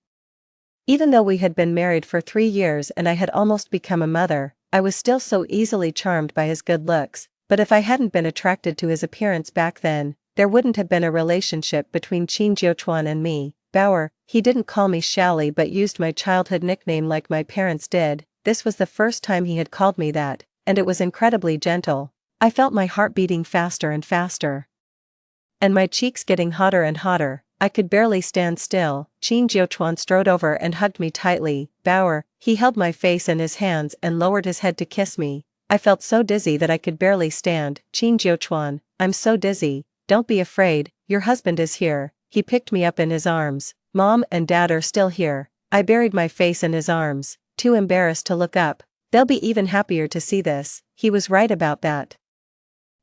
Even though we had been married for 3 years and I had almost become a mother, I was still so easily charmed by his good looks. But if I hadn't been attracted to his appearance back then, there wouldn't have been a relationship between Qin Jiuchuan and me. Bauer, he didn't call me Shally but used my childhood nickname like my parents did. This was the first time he had called me that, and it was incredibly gentle. I felt my heart beating faster and faster, and my cheeks getting hotter and hotter. I could barely stand still. Qin Jiuchuan strode over and hugged me tightly. Bauer, he held my face in his hands and lowered his head to kiss me. I felt so dizzy that I could barely stand. Qin Jiuchuan, I'm so dizzy. Don't be afraid, your husband is here. He picked me up in his arms. Mom and Dad are still here. I buried my face in his arms, too embarrassed to look up. They'll be even happier to see this. He was right about that.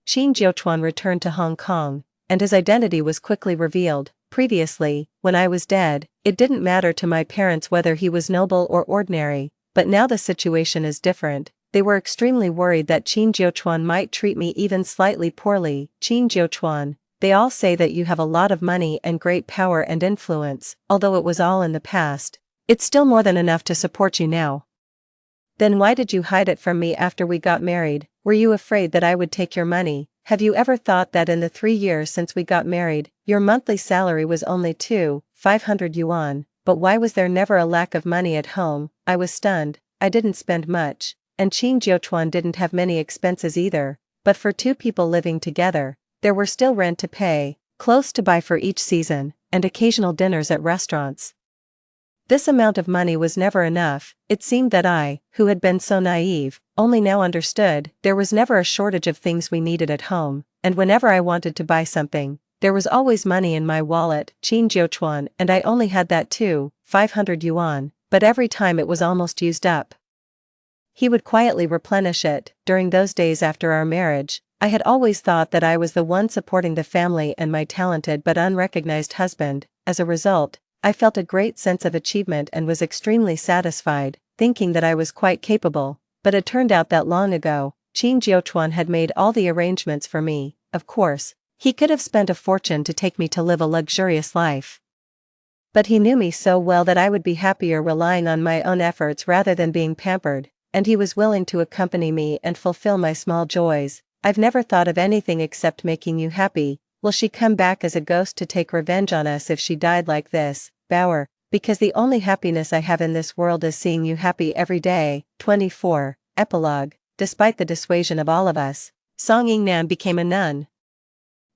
Qin Jiuchuan returned to Hong Kong, and his identity was quickly revealed. Previously, when I was dead, it didn't matter to my parents whether he was noble or ordinary, but now the situation is different. They were extremely worried that Qin Jiuchuan might treat me even slightly poorly. Qin Jiuchuan, they all say that you have a lot of money and great power and influence. Although it was all in the past, it's still more than enough to support you now. Then why did you hide it from me after we got married? Were you afraid that I would take your money? Have you ever thought that in the 3 years since we got married, your monthly salary was only 500 yuan, but why was there never a lack of money at home? I was stunned. I didn't spend much, and Qin Jiuchuan didn't have many expenses either, but for 2 people living together, there were still rent to pay, clothes to buy for each season, and occasional dinners at restaurants. This amount of money was never enough. It seemed that I, who had been so naive, only now understood. There was never a shortage of things we needed at home, and whenever I wanted to buy something, there was always money in my wallet. Qin Jiuchuan, and I only had that 500 yuan, but every time it was almost used up. He would quietly replenish it. During those days after our marriage, I had always thought that I was the one supporting the family and my talented but unrecognized husband. As a result, I felt a great sense of achievement and was extremely satisfied, thinking that I was quite capable. But it turned out that long ago, Qin Jiuchuan had made all the arrangements for me. Of course, he could have spent a fortune to take me to live a luxurious life. But he knew me so well that I would be happier relying on my own efforts rather than being pampered, and he was willing to accompany me and fulfill my small joys. I've never thought of anything except making you happy. Will she come back as a ghost to take revenge on us if she died like this? Bauer, because the only happiness I have in this world is seeing you happy every day. 24. Epilogue. Despite the dissuasion of all of us, Song Yingnan became a nun.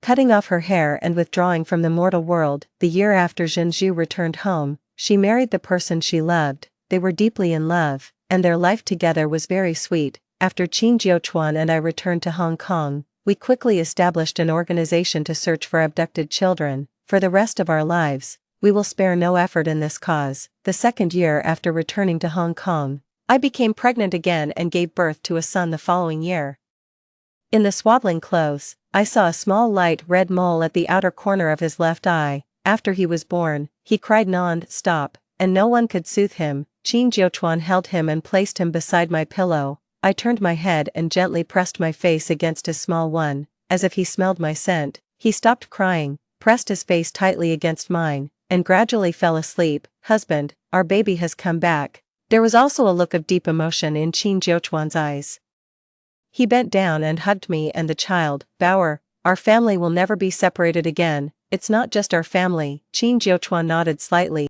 Cutting off her hair and withdrawing from the mortal world, the year after Zhenzhu returned home, she married the person she loved. They were deeply in love, and their life together was very sweet. After Qin Jiuchuan and I returned to Hong Kong, we quickly established an organization to search for abducted children. For the rest of our lives, we will spare no effort in this cause. The 2nd year after returning to Hong Kong, I became pregnant again and gave birth to a son the following year. In the swaddling clothes, I saw a small light red mole at the outer corner of his left eye. After he was born, he cried non-stop, and no one could soothe him. Qin Jiuchuan held him and placed him beside my pillow. I turned my head and gently pressed my face against his small one, as if he smelled my scent. He stopped crying, pressed his face tightly against mine, and gradually fell asleep. Husband, our baby has come back. There was also a look of deep emotion in Qin Jiuchuan's eyes. He bent down and hugged me and the child. Bauer, our family will never be separated again. It's not just our family. Qin Jiuchuan nodded slightly.